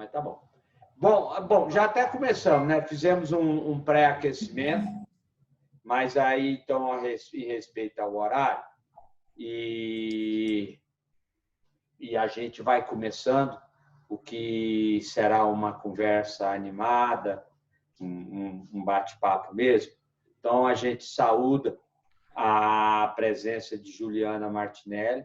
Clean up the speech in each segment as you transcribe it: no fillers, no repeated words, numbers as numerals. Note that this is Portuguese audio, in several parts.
mas tá bom. Bom, já até começamos, né? Fizemos um pré-aquecimento, mas aí, então, em respeito ao horário, e a gente vai começando o que será uma conversa animada, um bate-papo mesmo. Então, a gente saúda a presença de Juliana Martinelli.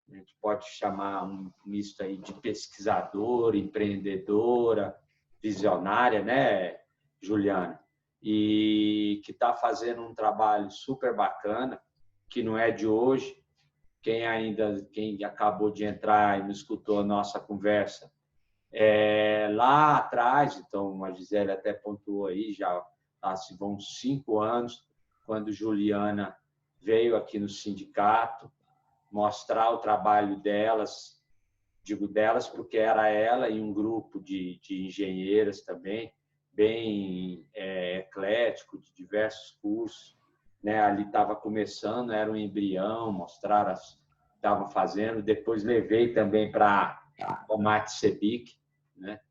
A gente pode chamar um misto aí de pesquisadora, empreendedora, visionária, né, Juliana? E que está fazendo um trabalho super bacana, que não é de hoje. Quem acabou de entrar e não escutou a nossa conversa, lá atrás, então a Gisele até pontuou aí, já se vão 5 anos, quando Juliana veio aqui no sindicato mostrar o trabalho delas, digo delas porque era ela e um grupo de engenheiras também, bem eclético, de diversos cursos, né? Ali estava começando, era um embrião, mostrar as que estavam fazendo. Depois levei também para o Mate Sebic, né?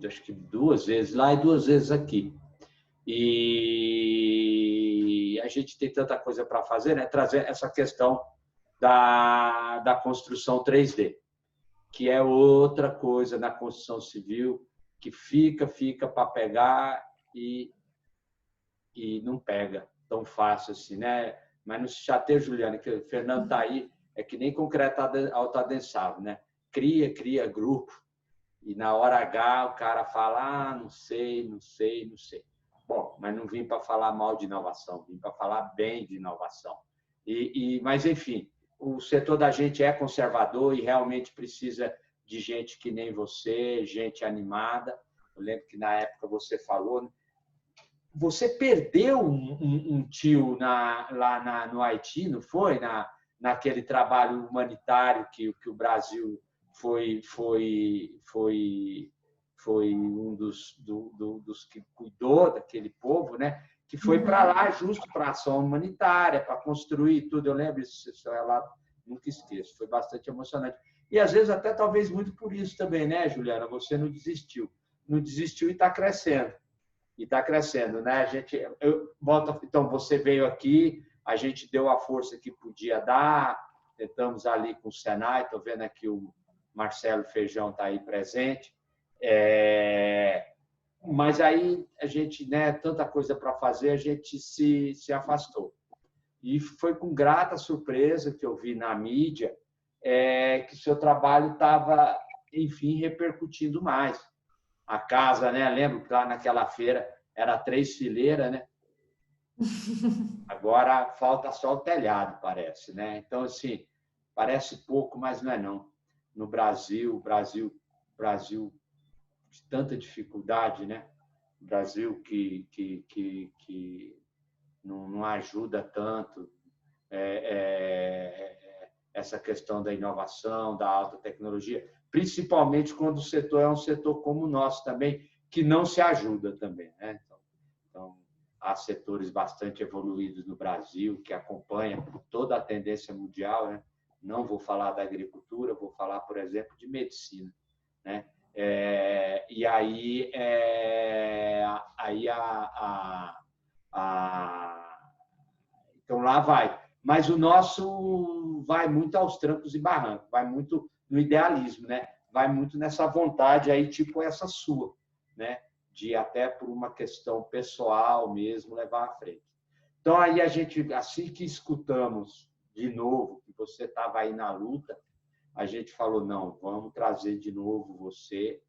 Acho que 2 vezes lá e 2 vezes aqui. E a gente tem tanta coisa para fazer, né? Trazer essa questão da construção 3D, que é outra coisa na construção civil que fica para pegar e não pega tão fácil assim, né? Mas no chateio, Juliana, que o Fernando está aí, é que nem concreto autoadensável, né? Cria grupo e na hora H o cara fala, não sei. Bom, mas não vim para falar mal de inovação, vim para falar bem de inovação. Mas, enfim, o setor da gente é conservador e realmente precisa de gente que nem você, gente animada. Eu lembro que na época você falou, você perdeu um tio lá no Haiti, não foi? Naquele trabalho humanitário que o Brasil foi um dos que cuidou daquele povo, né? Que foi para lá justo para ação humanitária, para construir tudo. Eu lembro esse seu relato, nunca esqueço. Foi bastante emocionante. E, às vezes, até talvez muito por isso também, né, Juliana? Você não desistiu. Não desistiu e está crescendo. Né? Então, você veio aqui, a gente deu a força que podia dar, tentamos ali com o Senai, estou vendo aqui o Marcelo Feijão está aí presente. Mas aí a gente, né, tanta coisa para fazer, a gente se afastou. E foi com grata surpresa que eu vi na mídia que seu trabalho estava, enfim, repercutindo mais. A casa, né? Lembro que lá naquela feira era 3 fileiras, né? Agora falta só o telhado, parece, né? Então, assim, parece pouco, mas não é não. No Brasil de tanta dificuldade, né? Brasil que não ajuda tanto essa questão da inovação, da alta tecnologia, principalmente quando o setor é um setor como o nosso também, que não se ajuda também, né? Então, há setores bastante evoluídos no Brasil que acompanham toda a tendência mundial, né? Não vou falar da agricultura, vou falar, por exemplo, de medicina, né? E aí, então lá vai. Mas o nosso vai muito aos trancos e barrancos, vai muito no idealismo, né? Vai muito nessa vontade aí, tipo essa sua, né? De até por uma questão pessoal mesmo levar à frente. Então aí a gente, assim que escutamos de novo que você estava aí na luta, a gente falou, não, vamos trazer de novo você,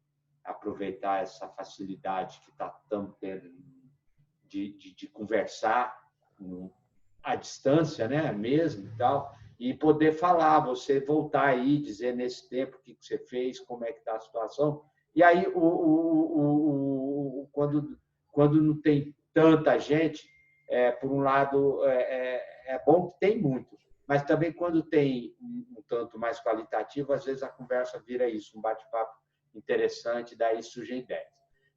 aproveitar essa facilidade que estamos tendo de conversar à distância, né, mesmo e tal, e poder falar, você voltar aí, dizer nesse tempo o que você fez, como é que está a situação. E aí, quando não tem tanta gente, por um lado, é bom que tem muito, mas também quando tem um tanto mais qualitativo, às vezes a conversa vira isso, um bate-papo interessante, daí surgem ideias.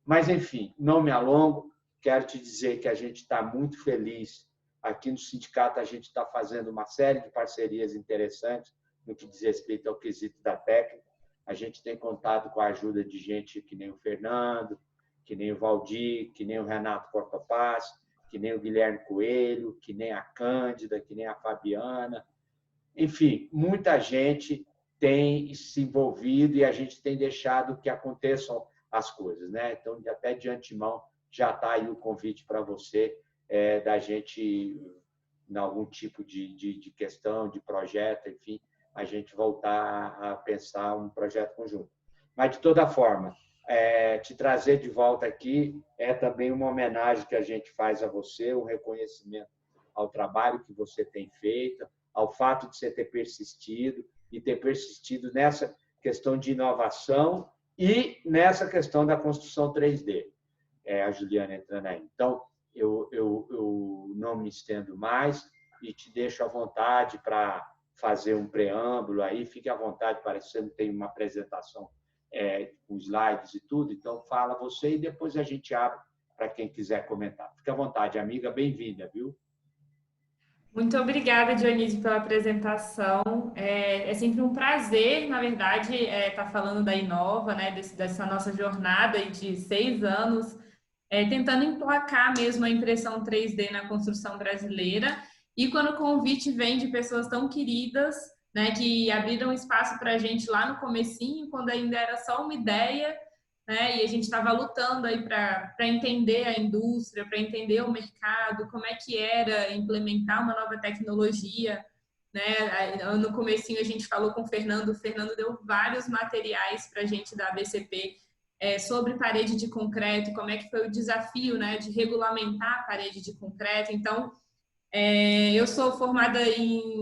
Mas, enfim, não me alongo, quero te dizer que a gente está muito feliz. Aqui no sindicato, a gente está fazendo uma série de parcerias interessantes no que diz respeito ao quesito da técnica. A gente tem contado com a ajuda de gente que nem o Fernando, que nem o Valdir, que nem o Renato Cortopaz, que nem o Guilherme Coelho, que nem a Cândida, que nem a Fabiana. Enfim, muita gente tem se envolvido e a gente tem deixado que aconteçam as coisas, né? Então, até de antemão, já está aí o convite para você da gente, em algum tipo de questão, de projeto, enfim, a gente voltar a pensar um projeto conjunto. Mas, de toda forma, te trazer de volta aqui é também uma homenagem que a gente faz a você, um reconhecimento ao trabalho que você tem feito, ao fato de você ter persistido e ter persistido nessa questão de inovação e nessa questão da construção 3D. A Juliana entrando aí. Então, eu não me estendo mais e te deixo à vontade para fazer um preâmbulo aí. Fique à vontade, parecendo que tem uma apresentação com slides e tudo. Então, fala você e depois a gente abre para quem quiser comentar. Fique à vontade, amiga. Bem-vinda, viu? Muito obrigada, Dionísio, pela apresentação. É sempre um prazer, na verdade, estar falando da Inova, né, dessa nossa jornada de 6 anos, tentando emplacar mesmo a impressão 3D na construção brasileira. E quando o convite vem de pessoas tão queridas, né, que abriram espaço para a gente lá no comecinho, quando ainda era só uma ideia, né, e a gente estava lutando aí para entender a indústria, para entender o mercado, como é que era implementar uma nova tecnologia, né? No comecinho a gente falou com o Fernando deu vários materiais para a gente da ABCP sobre parede de concreto, como é que foi o desafio, né, de regulamentar a parede de concreto. Então, eu sou formada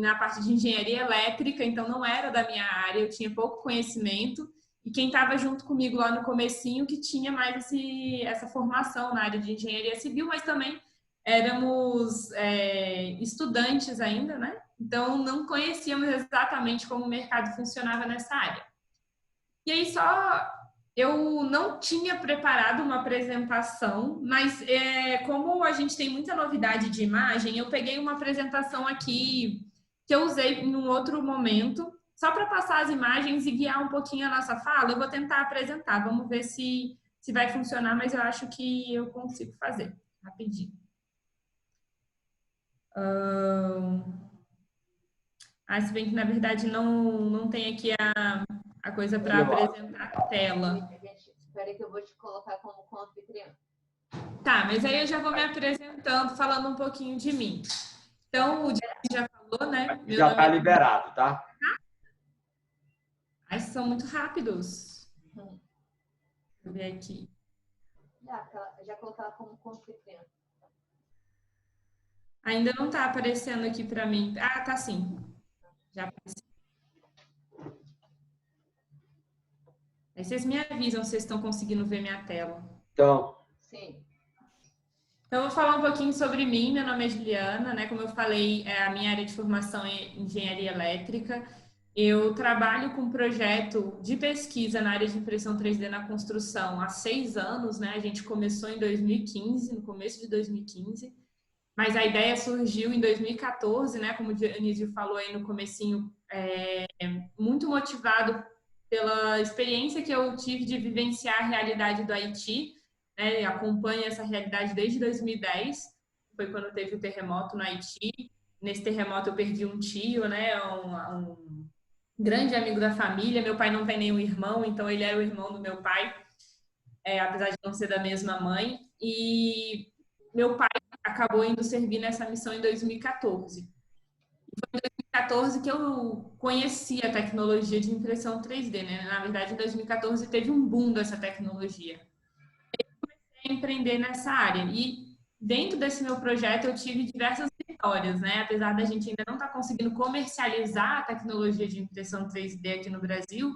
na parte de engenharia elétrica, então não era da minha área, eu tinha pouco conhecimento, e quem estava junto comigo lá no comecinho que tinha mais essa formação na área de engenharia civil, mas também éramos estudantes ainda, né? Então não conhecíamos exatamente como o mercado funcionava nessa área. E aí eu não tinha preparado uma apresentação, mas como a gente tem muita novidade de imagem, eu peguei uma apresentação aqui que eu usei em um outro momento, só para passar as imagens e guiar um pouquinho a nossa fala. Eu vou tentar apresentar, vamos ver se vai funcionar, mas eu acho que eu consigo fazer rapidinho. Se bem que, na verdade, não tem aqui a coisa para apresentar a tela. Espera que eu vou te colocar como anfitriã. Tá, mas aí eu já vou me apresentando, falando um pouquinho de mim. Então, o Dionísio já falou, né? Já está liberado, tá? Ai, são muito rápidos. Deixa eu ver aqui. Já colocar como anfitriã. Ainda não está aparecendo aqui para mim. Ah, tá sim. Já apareceu. Aí vocês me avisam se vocês estão conseguindo ver minha tela. Então. Sim. Então, eu vou falar um pouquinho sobre mim. Meu nome é Juliana, né? Como eu falei, a minha área de formação é engenharia elétrica. Eu trabalho com um projeto de pesquisa na área de impressão 3D na construção há 6 anos, né? A gente começou em 2015, no começo de 2015, mas a ideia surgiu em 2014, né? Como o Dionísio falou aí no comecinho, muito motivado pela experiência que eu tive de vivenciar a realidade do Haiti, né? Acompanho essa realidade desde 2010, foi quando teve o terremoto no Haiti. Nesse terremoto eu perdi um tio, né? Um grande amigo da família. Meu pai não tem nenhum irmão, então ele era o irmão do meu pai, apesar de não ser da mesma mãe. E meu pai acabou indo servir nessa missão em 2014. E foi em 2014 que eu conheci a tecnologia de impressão 3D, né? Na verdade, em 2014 teve um boom dessa tecnologia. Eu comecei a empreender nessa área. E dentro desse meu projeto eu tive diversas vitórias, né? Apesar da gente ainda não estar conseguindo comercializar a tecnologia de impressão 3D aqui no Brasil,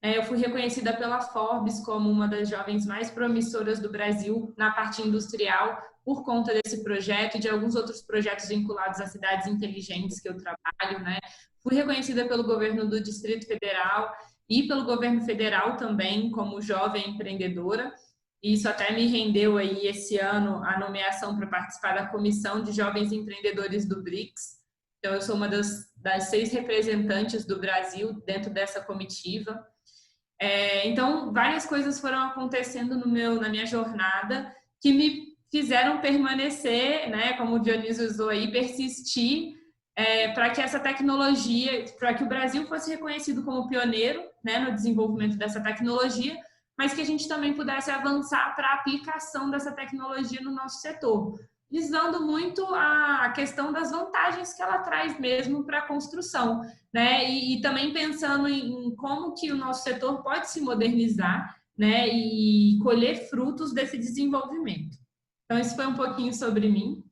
eu fui reconhecida pela Forbes como uma das jovens mais promissoras do Brasil na parte industrial por conta desse projeto e de alguns outros projetos vinculados às cidades inteligentes que eu trabalho, né? Fui reconhecida pelo governo do Distrito Federal e pelo governo federal também como jovem empreendedora. Isso até me rendeu aí esse ano a nomeação para participar da Comissão de Jovens Empreendedores do BRICS. Então, eu sou uma das 6 representantes do Brasil dentro dessa comitiva. Então, várias coisas foram acontecendo na minha jornada que me fizeram permanecer, né, como o Dionísio usou aí, persistir para que essa tecnologia, para que o Brasil fosse reconhecido como pioneiro, né, no desenvolvimento dessa tecnologia, mas que a gente também pudesse avançar para a aplicação dessa tecnologia no nosso setor, visando muito a questão das vantagens que ela traz mesmo para a construção, né? E também pensando em como que o nosso setor pode se modernizar, né? E colher frutos desse desenvolvimento. Então, isso foi um pouquinho sobre mim.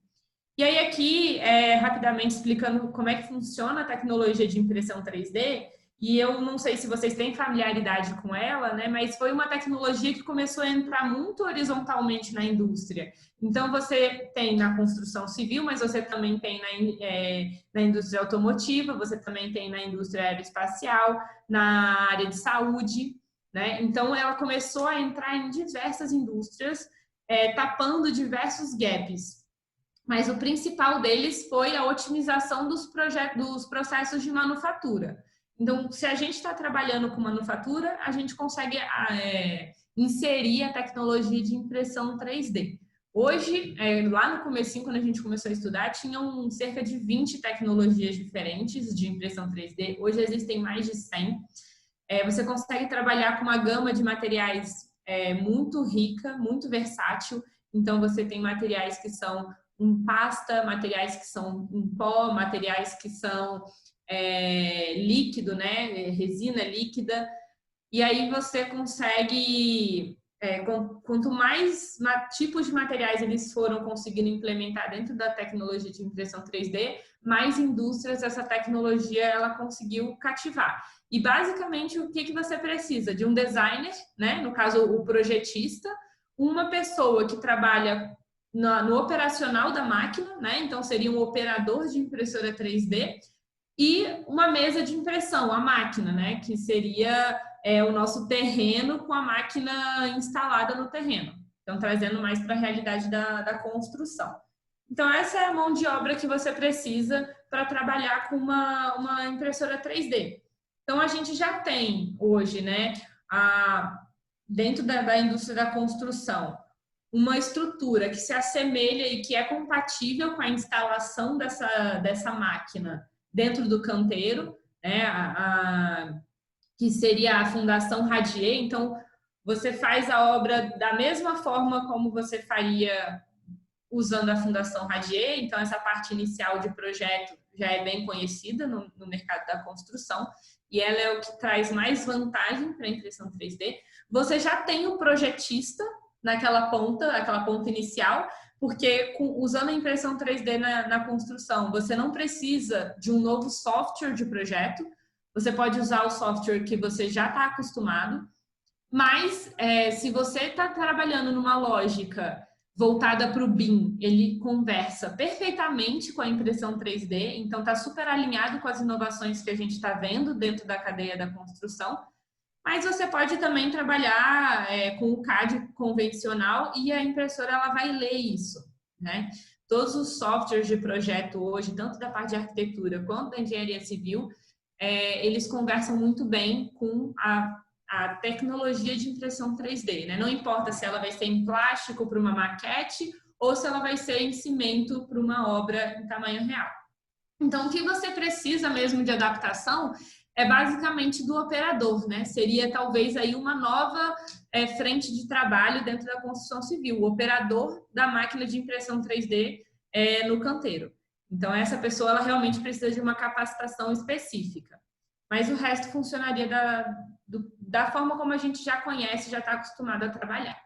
E aí aqui, rapidamente explicando como é que funciona a tecnologia de impressão 3D, e eu não sei se vocês têm familiaridade com ela, né? Mas foi uma tecnologia que começou a entrar muito horizontalmente na indústria. Então, você tem na construção civil, mas você também tem na indústria automotiva, você também tem na indústria aeroespacial, na área de saúde, né? Então, ela começou a entrar em diversas indústrias, tapando diversos gaps. Mas o principal deles foi a otimização dos processos de manufatura. Então, se a gente está trabalhando com manufatura, a gente consegue inserir a tecnologia de impressão 3D. Hoje, lá no comecinho, quando a gente começou a estudar, tinham cerca de 20 tecnologias diferentes de impressão 3D. Hoje existem mais de 100. Você consegue trabalhar com uma gama de materiais muito rica, muito versátil. Então, você tem materiais que são em pasta, materiais que são em pó, materiais que são líquido, né? Resina líquida. E aí você consegue, quanto mais tipos de materiais eles foram conseguindo implementar dentro da tecnologia de impressão 3D, mais indústrias essa tecnologia ela conseguiu cativar. E basicamente o que você precisa? De um designer, né? No caso o projetista, uma pessoa que trabalha no operacional da máquina, né? Então seria um operador de impressora 3D e uma mesa de impressão, a máquina, né? Que seria o nosso terreno com a máquina instalada no terreno. Então, trazendo mais para a realidade da construção. Então, essa é a mão de obra que você precisa para trabalhar com uma impressora 3D. Então, a gente já tem hoje, né? Dentro da indústria da construção, uma estrutura que se assemelha e que é compatível com a instalação dessa máquina dentro do canteiro, né? Que seria a Fundação Radier. Então, você faz a obra da mesma forma como você faria usando a Fundação Radier. Então, essa parte inicial de projeto já é bem conhecida no mercado da construção e ela é o que traz mais vantagem para a impressão 3D. Você já tem o projetista aquela ponta inicial, porque usando a impressão 3D na construção, você não precisa de um novo software de projeto, você pode usar o software que você já está acostumado, mas se você está trabalhando numa lógica voltada para o BIM, ele conversa perfeitamente com a impressão 3D, então está super alinhado com as inovações que a gente está vendo dentro da cadeia da construção. Mas você pode também trabalhar com o CAD convencional e a impressora ela vai ler isso, né? Todos os softwares de projeto hoje, tanto da parte de arquitetura quanto da engenharia civil, eles conversam muito bem com a tecnologia de impressão 3D, né? Não importa se ela vai ser em plástico para uma maquete ou se ela vai ser em cimento para uma obra em tamanho real. Então, o que você precisa mesmo de adaptação é basicamente do operador, né? Seria talvez aí uma nova frente de trabalho dentro da construção civil, o operador da máquina de impressão 3D no canteiro. Então, essa pessoa ela realmente precisa de uma capacitação específica. Mas o resto funcionaria da forma como a gente já conhece, já está acostumado a trabalhar.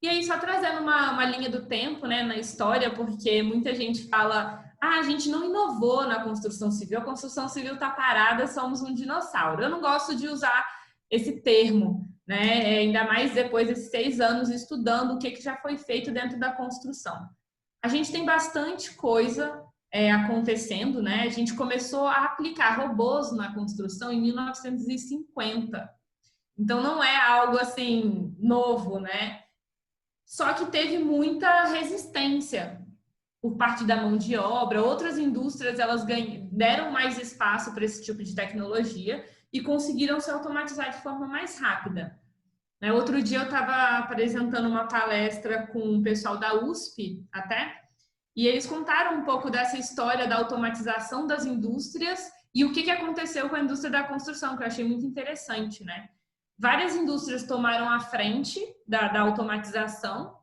E aí, só trazendo uma linha do tempo, né, na história, porque muita gente fala, a gente não inovou na construção civil, a construção civil está parada, somos um dinossauro. Eu não gosto de usar esse termo, né, ainda mais depois desses 6 anos estudando o que já foi feito dentro da construção. A gente tem bastante coisa acontecendo, né? A gente começou a aplicar robôs na construção em 1950. Então, não é algo assim novo, né? Só que teve muita resistência por parte da mão de obra. Outras indústrias, elas deram mais espaço para esse tipo de tecnologia e conseguiram se automatizar de forma mais rápida. Outro dia eu estava apresentando uma palestra com o pessoal da USP até, e eles contaram um pouco dessa história da automatização das indústrias e o que aconteceu com a indústria da construção, que eu achei muito interessante, né? Várias indústrias tomaram a frente da automatização,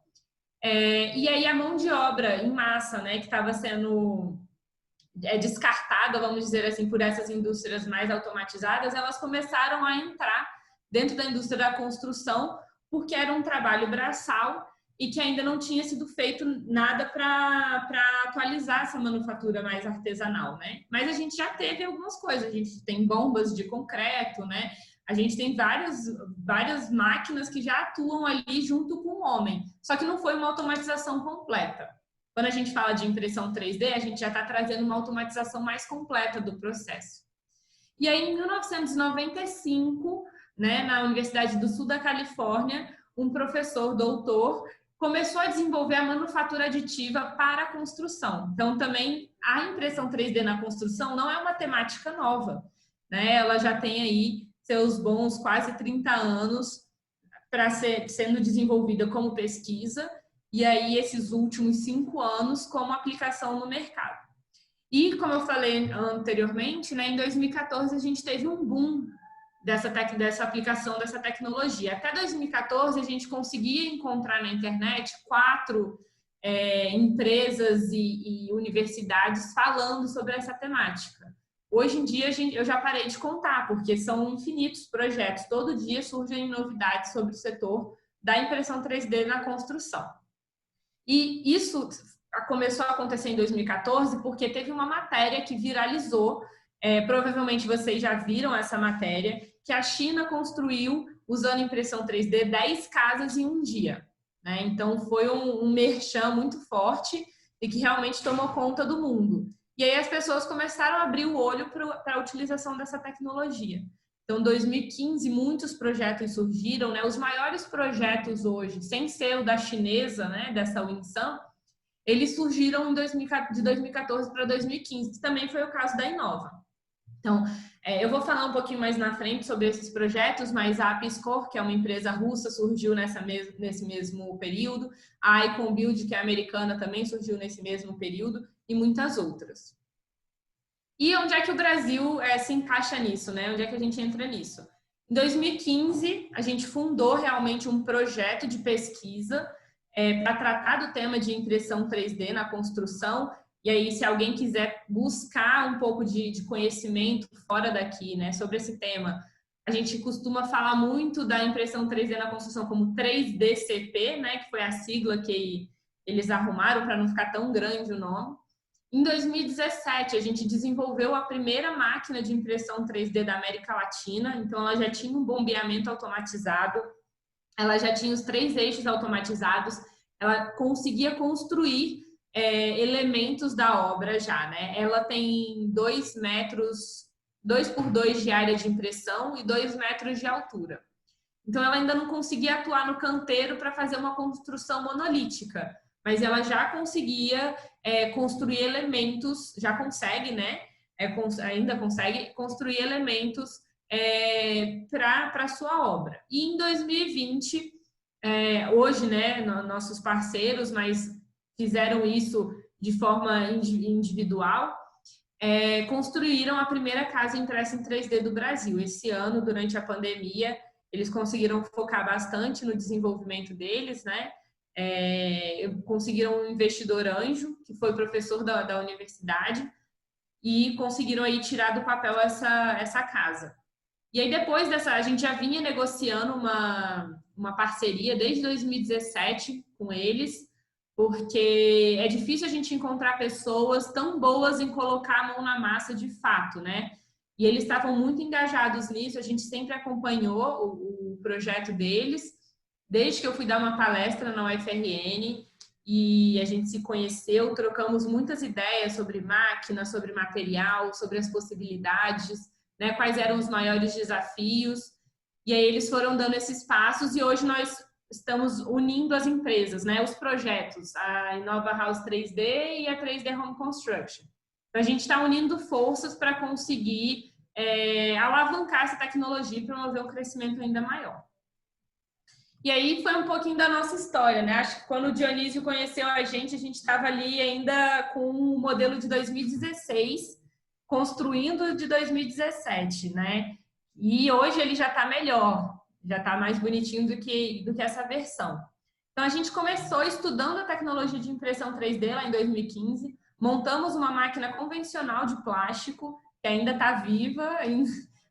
e aí a mão de obra em massa, né, que estava sendo descartada, vamos dizer assim, por essas indústrias mais automatizadas, elas começaram a entrar dentro da indústria da construção, porque era um trabalho braçal e que ainda não tinha sido feito nada para atualizar essa manufatura mais artesanal, né? Mas a gente já teve algumas coisas, a gente tem bombas de concreto, né? A gente tem várias máquinas que já atuam ali junto com o homem, só que não foi uma automatização completa. Quando a gente fala de impressão 3D, a gente já está trazendo uma automatização mais completa do processo. E aí, em 1995, né, na Universidade do Sul da Califórnia, um professor doutor começou a desenvolver a manufatura aditiva para a construção. Então, também, a impressão 3D na construção não é uma temática nova, né? Ela já tem aí seus bons quase 30 anos sendo desenvolvida como pesquisa, e aí esses últimos 5 anos como aplicação no mercado. E, como eu falei anteriormente, né, em 2014 a gente teve um boom dessa aplicação dessa tecnologia. Até 2014 a gente conseguia encontrar na internet 4 empresas e universidades falando sobre essa temática. Hoje em dia eu já parei de contar, porque são infinitos projetos. Todo dia surgem novidades sobre o setor da impressão 3D na construção. E isso começou a acontecer em 2014 porque teve uma matéria que viralizou, provavelmente vocês já viram essa matéria, que a China construiu, usando impressão 3D, 10 casas em um dia, né? Então foi um merchan muito forte e que realmente tomou conta do mundo. E aí as pessoas começaram a abrir o olho para a utilização dessa tecnologia. Então, em 2015, muitos projetos surgiram, né? Os maiores projetos hoje, sem ser o da chinesa, né, dessa Winsun, eles surgiram de 2014 para 2015, que também foi o caso da Inova. Então, eu vou falar um pouquinho mais na frente sobre esses projetos, mas a Piscor, que é uma empresa russa, surgiu nesse mesmo período, a Iconbuild, que é americana, também surgiu nesse mesmo período, e muitas outras. E onde é que o Brasil se encaixa nisso, né? Onde é que a gente entra nisso? Em 2015, a gente fundou realmente um projeto de pesquisa para tratar do tema de impressão 3D na construção. E aí, se alguém quiser buscar um pouco de conhecimento fora daqui, né, sobre esse tema, a gente costuma falar muito da impressão 3D na construção como 3DCP, né, que foi a sigla que eles arrumaram para não ficar tão grande o nome. Em 2017, a gente desenvolveu a primeira máquina de impressão 3D da América Latina. Então, ela já tinha um bombeamento automatizado, ela já tinha os 3 eixos automatizados, ela conseguia construir elementos da obra já, né? Ela tem 2 metros, 2 por 2 de área de impressão e 2 metros de altura. Então, ela ainda não conseguia atuar no canteiro para fazer uma construção monolítica, mas ela já conseguia construir elementos, já consegue, né? Ainda consegue construir elementos para a sua obra. E em 2020, hoje, né, nossos parceiros, mas fizeram isso de forma individual, construíram a primeira casa impressa em 3D do Brasil. Esse ano, durante a pandemia, eles conseguiram focar bastante no desenvolvimento deles, né? Conseguiram um investidor anjo, que foi professor da universidade, e conseguiram aí tirar do papel essa casa. E aí depois a gente já vinha negociando uma parceria desde 2017 com eles, porque é difícil a gente encontrar pessoas tão boas em colocar a mão na massa de fato, né? E eles estavam muito engajados nisso, a gente sempre acompanhou o projeto deles, desde que eu fui dar uma palestra na UFRN, e a gente se conheceu, trocamos muitas ideias sobre máquina, sobre material, sobre as possibilidades, né, quais eram os maiores desafios, e aí eles foram dando esses passos, e hoje nós estamos unindo as empresas, né, os projetos, a Inova House 3D e a 3D Home Construction. Então, a gente está unindo forças para conseguir alavancar essa tecnologia e promover um crescimento ainda maior. E aí foi um pouquinho da nossa história, né? Acho que quando o Dionísio conheceu a gente estava ali ainda com o modelo de 2016, construindo de 2017, né? E hoje ele já está melhor, já está mais bonitinho do que essa versão. Então, a gente começou estudando a tecnologia de impressão 3D lá em 2015, montamos uma máquina convencional de plástico, que ainda está viva,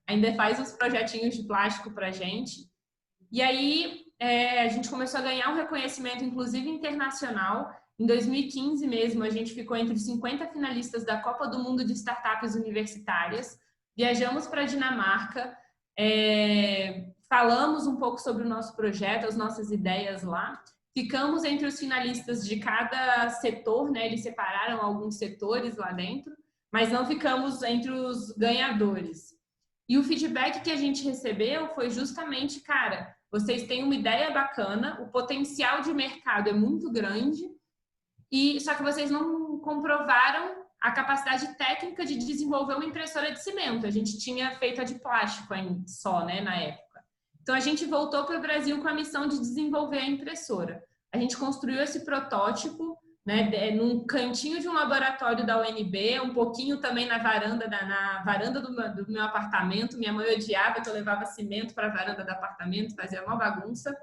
ainda faz os projetinhos de plástico para a gente. E aí, a gente começou a ganhar um reconhecimento, inclusive internacional. Em 2015 mesmo, a gente ficou entre os 50 finalistas da Copa do Mundo de Startups Universitárias. Viajamos para a Dinamarca, falamos um pouco sobre o nosso projeto, as nossas ideias lá. Ficamos entre os finalistas de cada setor, né? Eles separaram alguns setores lá dentro, mas não ficamos entre os ganhadores. E o feedback que a gente recebeu foi justamente, cara, vocês têm uma ideia bacana, o potencial de mercado é muito grande, só que vocês não comprovaram a capacidade técnica de desenvolver uma impressora de cimento. A gente tinha feito a de plástico só, né, na época. Então, a gente voltou para o Brasil com a missão de desenvolver a impressora. A gente construiu esse protótipo, né, num cantinho de um laboratório da UNB, um pouquinho também na varanda do meu apartamento. Minha mãe odiava que eu levava cimento para a varanda do apartamento, fazia uma bagunça.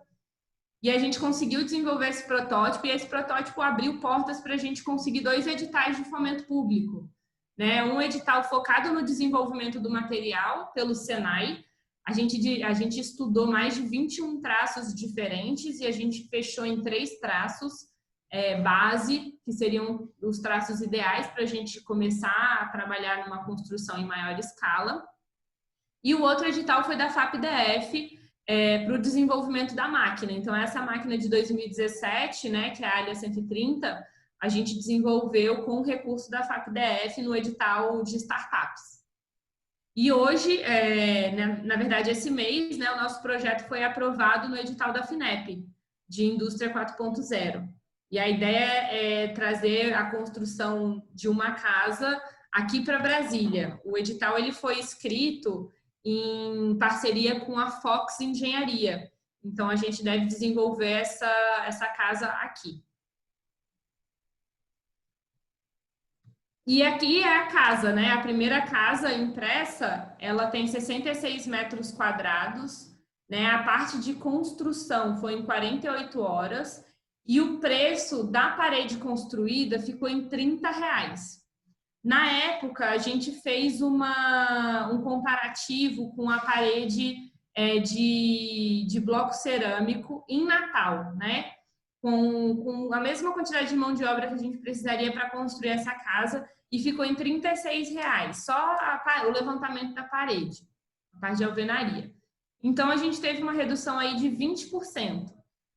E a gente conseguiu desenvolver esse protótipo, e esse protótipo abriu portas para a gente conseguir 2 editais de fomento público, né? Um edital focado no desenvolvimento do material pelo Senai. A gente estudou mais de 21 traços diferentes e a gente fechou em 3 traços base, que seriam os traços ideais para a gente começar a trabalhar numa construção em maior escala. E o outro edital foi da FAPDF para o desenvolvimento da máquina. Então, essa máquina de 2017, né, que é a Alia 130, a gente desenvolveu com o recurso da FAPDF no edital de startups. E hoje, na verdade, esse mês, né, o nosso projeto foi aprovado no edital da FINEP, de Indústria 4.0. E a ideia é trazer a construção de uma casa aqui para Brasília. O edital ele foi escrito em parceria com a Fox Engenharia. Então, a gente deve desenvolver essa casa aqui. E aqui é a casa, né? A primeira casa impressa, ela tem 66 metros quadrados, né? A parte de construção foi em 48 horas e o preço da parede construída ficou em R$30. Na época, a gente fez um comparativo com a parede de bloco cerâmico em Natal, né? Com a mesma quantidade de mão de obra que a gente precisaria para construir essa casa, e ficou em R$36, só o levantamento da parede, a parte de alvenaria. Então, a gente teve uma redução aí de 20%.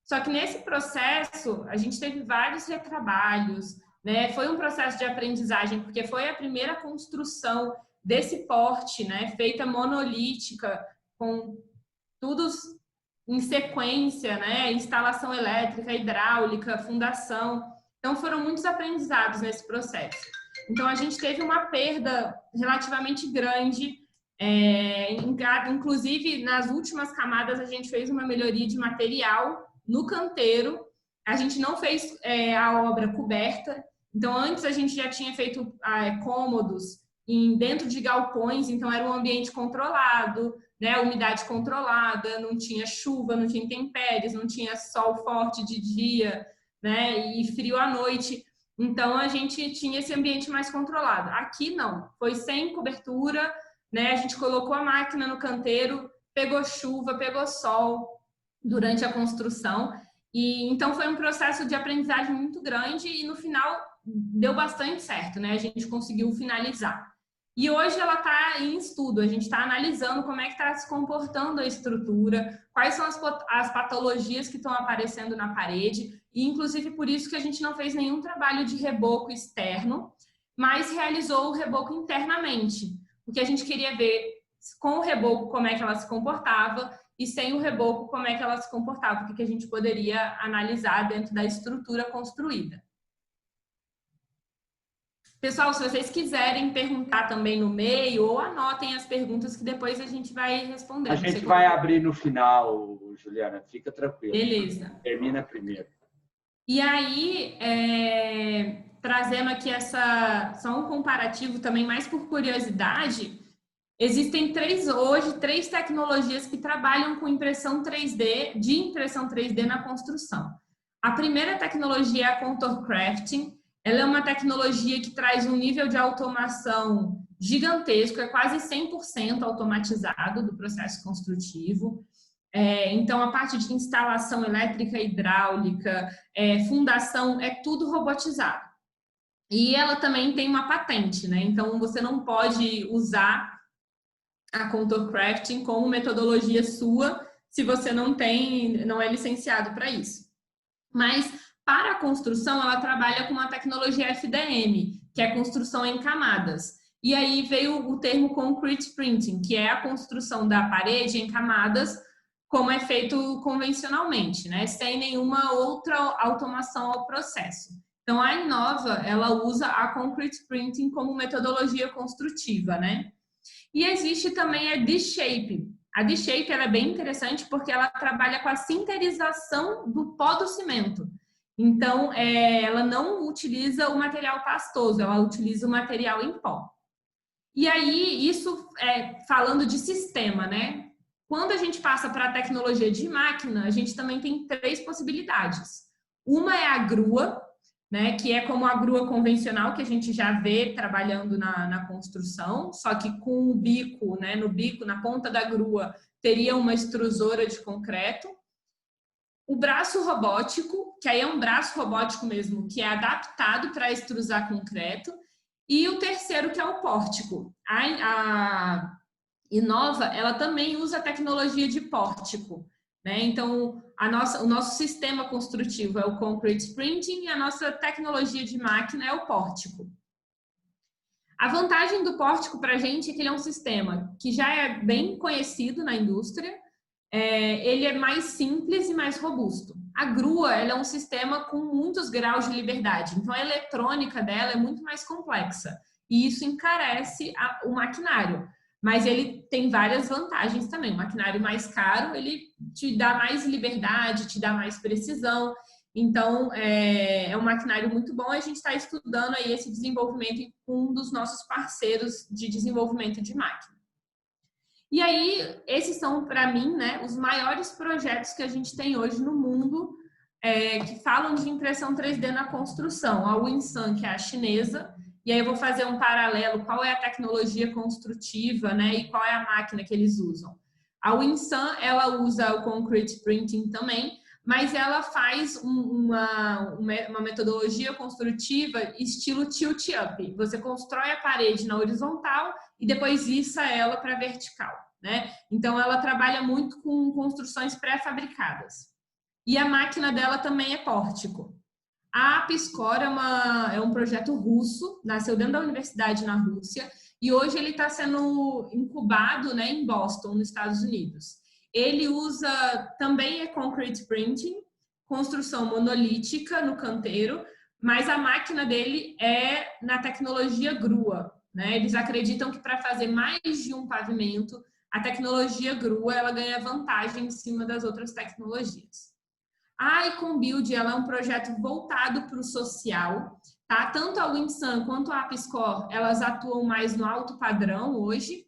Só que nesse processo, a gente teve vários retrabalhos, né? Foi um processo de aprendizagem, porque foi a primeira construção desse porte, né? Feita monolítica, com tudo em sequência, né? Instalação elétrica, hidráulica, fundação. Então, foram muitos aprendizados nesse processo. Então, a gente teve uma perda relativamente grande, inclusive nas últimas camadas a gente fez uma melhoria de material no canteiro. A gente não fez a obra coberta, então antes a gente já tinha feito cômodos dentro de galpões, então era um ambiente controlado, né, umidade controlada, não tinha chuva, não tinha intempéries, não tinha sol forte de dia, né, e frio à noite. Então, a gente tinha esse ambiente mais controlado. Aqui, não. Foi sem cobertura, né? A gente colocou a máquina no canteiro, pegou chuva, pegou sol durante a construção. E então, foi um processo de aprendizagem muito grande e, no final, deu bastante certo, né? A gente conseguiu finalizar. E hoje ela está em estudo, a gente está analisando como é que está se comportando a estrutura, quais são as patologias que estão aparecendo na parede, e inclusive por isso que a gente não fez nenhum trabalho de reboco externo, mas realizou o reboco internamente, porque a gente queria ver com o reboco como é que ela se comportava e sem o reboco como é que ela se comportava, o que a gente poderia analisar dentro da estrutura construída. Pessoal, se vocês quiserem perguntar também no meio, ou anotem as perguntas que depois a gente vai respondendo. A gente vai abrir no final, Juliana, fica tranquila. Beleza. Termina primeiro. E aí, trazendo aqui só um comparativo também, mais por curiosidade, existem hoje três tecnologias que trabalham com impressão 3D, de impressão 3D na construção. A primeira tecnologia é a Contour Crafting. Ela é uma tecnologia que traz um nível de automação gigantesco, é quase 100% automatizado do processo construtivo. Então, a parte de instalação elétrica e hidráulica, fundação, é tudo robotizado. E ela também tem uma patente, né? Então, você não pode usar a Contour Crafting como metodologia sua se você não é licenciado para isso. Mas para a construção, ela trabalha com uma tecnologia FDM, que é construção em camadas. E aí veio o termo Concrete Printing, que é a construção da parede em camadas, como é feito convencionalmente, né? Sem nenhuma outra automação ao processo. Então, a Inova, ela usa a Concrete Printing como metodologia construtiva, né? E existe também a D-Shape. A D-Shape ela é bem interessante porque ela trabalha com a sinterização do pó do cimento. Então, ela não utiliza o material pastoso, ela utiliza o material em pó. E aí, isso falando de sistema, né? Quando a gente passa para a tecnologia de máquina, a gente também tem três possibilidades. Uma é a grua, né, que é como a grua convencional que a gente já vê trabalhando na construção, só que com o bico, né, na ponta da grua, teria uma extrusora de concreto. O braço robótico, que aí é um braço robótico mesmo, que é adaptado para extrusar concreto. E o terceiro, que é o pórtico. A Inova, ela também usa a tecnologia de pórtico, né? Então, o nosso sistema construtivo é o Concrete Printing e a nossa tecnologia de máquina é o pórtico. A vantagem do pórtico para a gente é que ele é um sistema que já é bem conhecido na indústria, ele é mais simples e mais robusto. A grua, ela é um sistema com muitos graus de liberdade, então a eletrônica dela é muito mais complexa e isso encarece o maquinário. Mas ele tem várias vantagens também. O maquinário mais caro, ele te dá mais liberdade, te dá mais precisão. Então, é um maquinário muito bom. A gente está estudando aí esse desenvolvimento com um dos nossos parceiros de desenvolvimento de máquina. E aí, esses são, para mim, né, os maiores projetos que a gente tem hoje no mundo que falam de impressão 3D na construção. A Winsun, que é a chinesa, e aí eu vou fazer um paralelo, qual é a tecnologia construtiva, né, e qual é a máquina que eles usam. A Winsun, ela usa o Concrete Printing também, mas ela faz uma metodologia construtiva estilo tilt-up. Você constrói a parede na horizontal e depois issa ela para vertical, né? Então, ela trabalha muito com construções pré-fabricadas. E a máquina dela também é pórtico. A Apscor é um projeto russo, nasceu dentro da universidade na Rússia, e hoje ele está sendo incubado, né, em Boston, nos Estados Unidos. Ele usa também Concrete Printing, construção monolítica no canteiro, mas a máquina dele é na tecnologia grua, né? Eles acreditam que para fazer mais de um pavimento, a tecnologia grua ela ganha vantagem em cima das outras tecnologias. A EconBuild ela é um projeto voltado para o social, tá? Tanto a Winsun quanto a Apscor, elas atuam mais no alto padrão hoje,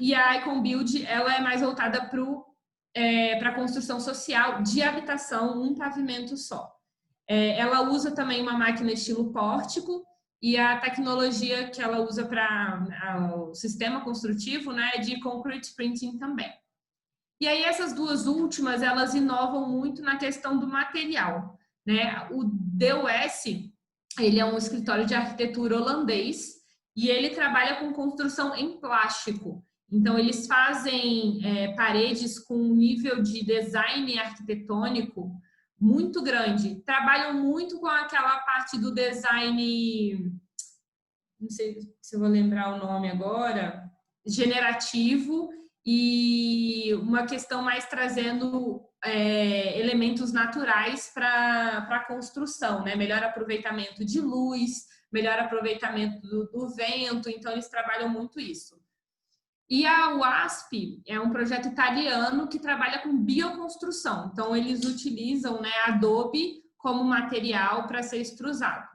e a EconBuild ela é mais voltada para a construção social de habitação, um pavimento só. Ela usa também uma máquina estilo pórtico e a tecnologia que ela usa para o sistema construtivo, né, é de Concrete Printing também. E aí essas duas últimas, elas inovam muito na questão do material, né? O DUS, ele é um escritório de arquitetura holandês e ele trabalha com construção em plástico. Então, eles fazem paredes com um nível de design arquitetônico muito grande. Trabalham muito com aquela parte do design, não sei se eu vou lembrar o nome agora, generativo, e uma questão mais trazendo elementos naturais para a construção, né? Melhor aproveitamento de luz, melhor aproveitamento do vento, então eles trabalham muito isso. E a UASP é um projeto italiano que trabalha com bioconstrução, então eles utilizam, né, adobe como material para ser extrusado.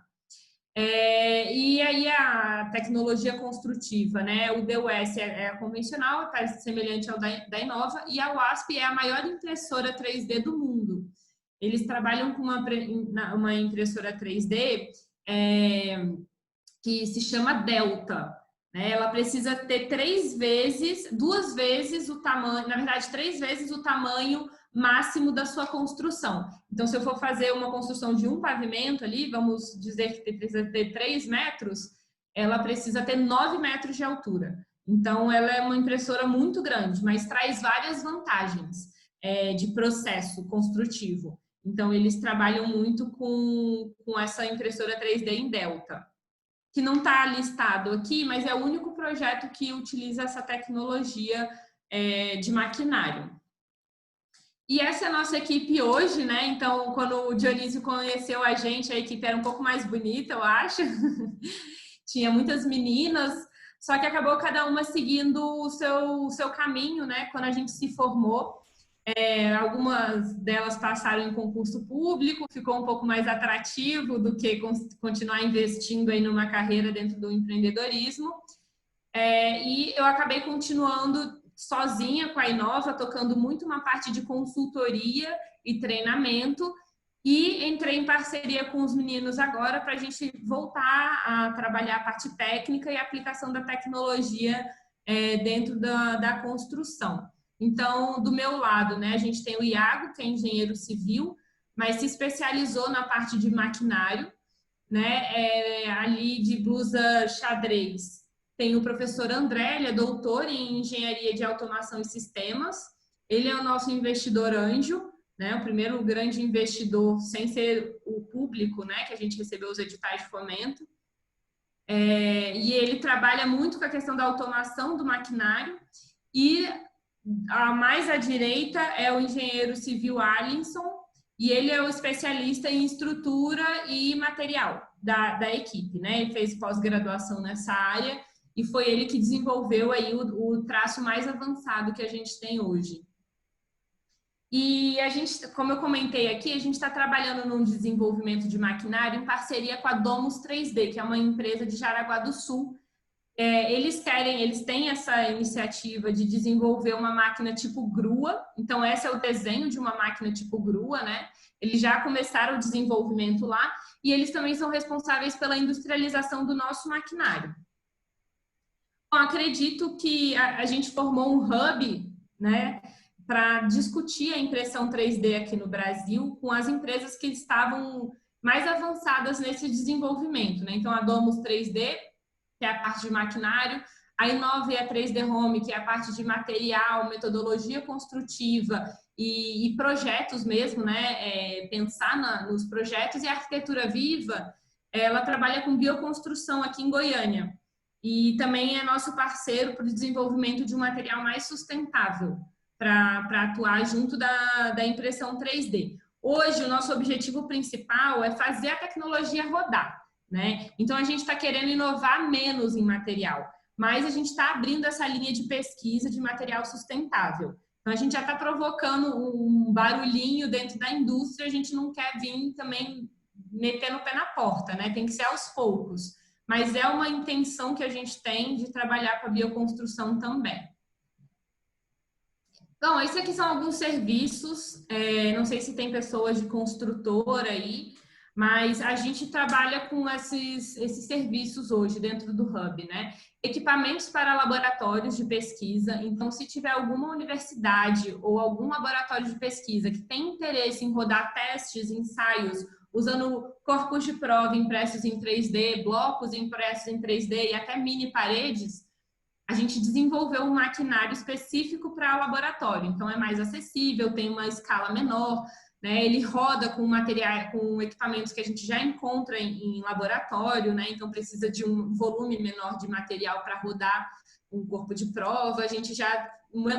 E aí a tecnologia construtiva, né? O DUS é a convencional, é semelhante ao da Inova, e a UASP é a maior impressora 3D do mundo. Eles trabalham com uma impressora 3D que se chama Delta. Né? Ela precisa ter 2 vezes o tamanho, na verdade, 3 vezes o tamanho máximo da sua construção. Então, se eu for fazer uma construção de um pavimento ali, vamos dizer que precisa ter 3 metros, ela precisa ter 9 metros de altura. Então, ela é uma impressora muito grande, mas traz várias vantagens de processo construtivo. Então, eles trabalham muito com essa impressora 3D em Delta, que não está listado aqui, mas é o único projeto que utiliza essa tecnologia de maquinário. E essa é a nossa equipe hoje, né? Então, quando o Dionísio conheceu a equipe era um pouco mais bonita, eu acho. Tinha muitas meninas, só que acabou cada uma seguindo o seu caminho, né? Quando a gente se formou, algumas delas passaram em concurso público, ficou um pouco mais atrativo do que continuar investindo aí numa carreira dentro do empreendedorismo. E eu acabei continuando sozinha com a Inova, tocando muito uma parte de consultoria e treinamento, e entrei em parceria com os meninos agora para a gente voltar a trabalhar a parte técnica e aplicação da tecnologia dentro da construção. Então, do meu lado, né, a gente tem o Iago, que é engenheiro civil, mas se especializou na parte de maquinário, né, ali de blusa xadrez. Tem o professor André, ele é doutor em engenharia de automação e sistemas. Ele é o nosso investidor anjo, né, o primeiro grande investidor sem ser o público, né, que a gente recebeu os editais de fomento. E ele trabalha muito com a questão da automação do maquinário. E mais à direita é o engenheiro civil Alisson, e ele é o especialista em estrutura e material da equipe, né? Ele fez pós-graduação nessa área e foi ele que desenvolveu aí o traço mais avançado que a gente tem hoje. E a gente, como eu comentei aqui, a gente está trabalhando num desenvolvimento de maquinário em parceria com a Domus 3D, que é uma empresa de Jaraguá do Sul. Eles têm essa iniciativa de desenvolver uma máquina tipo grua, então esse é o desenho de uma máquina tipo grua, né? Eles já começaram o desenvolvimento lá e eles também são responsáveis pela industrialização do nosso maquinário. Bom, acredito que a gente formou um hub, né, para discutir a impressão 3D aqui no Brasil com as empresas que estavam mais avançadas nesse desenvolvimento, né? Então a Domus 3D, que é a parte de maquinário, a Inova e a 3D Home, que é a parte de material, metodologia construtiva e projetos mesmo, né? Pensar nos projetos, e a Arquitetura Viva, ela trabalha com bioconstrução aqui em Goiânia e também é nosso parceiro para o desenvolvimento de um material mais sustentável para atuar junto da impressão 3D. Hoje, o nosso objetivo principal é fazer a tecnologia rodar. Né? Então, a gente está querendo inovar menos em material, mas a gente está abrindo essa linha de pesquisa de material sustentável. Então, a gente já está provocando um barulhinho dentro da indústria, a gente não quer vir também metendo o pé na porta, né? Tem que ser aos poucos. Mas é uma intenção que a gente tem de trabalhar com a bioconstrução também. Bom, esses aqui são alguns serviços, não sei se tem pessoas de construtora aí, mas a gente trabalha com esses serviços hoje dentro do Hub, né? Equipamentos para laboratórios de pesquisa. Então, se tiver alguma universidade ou algum laboratório de pesquisa que tem interesse em rodar testes, ensaios, usando corpos de prova impressos em 3D, blocos impressos em 3D e até mini paredes, a gente desenvolveu um maquinário específico para laboratório. Então, é mais acessível, tem uma escala menor, né? Ele roda com materiais, com equipamentos que a gente já encontra em laboratório, né? Então precisa de um volume menor de material para rodar um corpo de prova. A gente já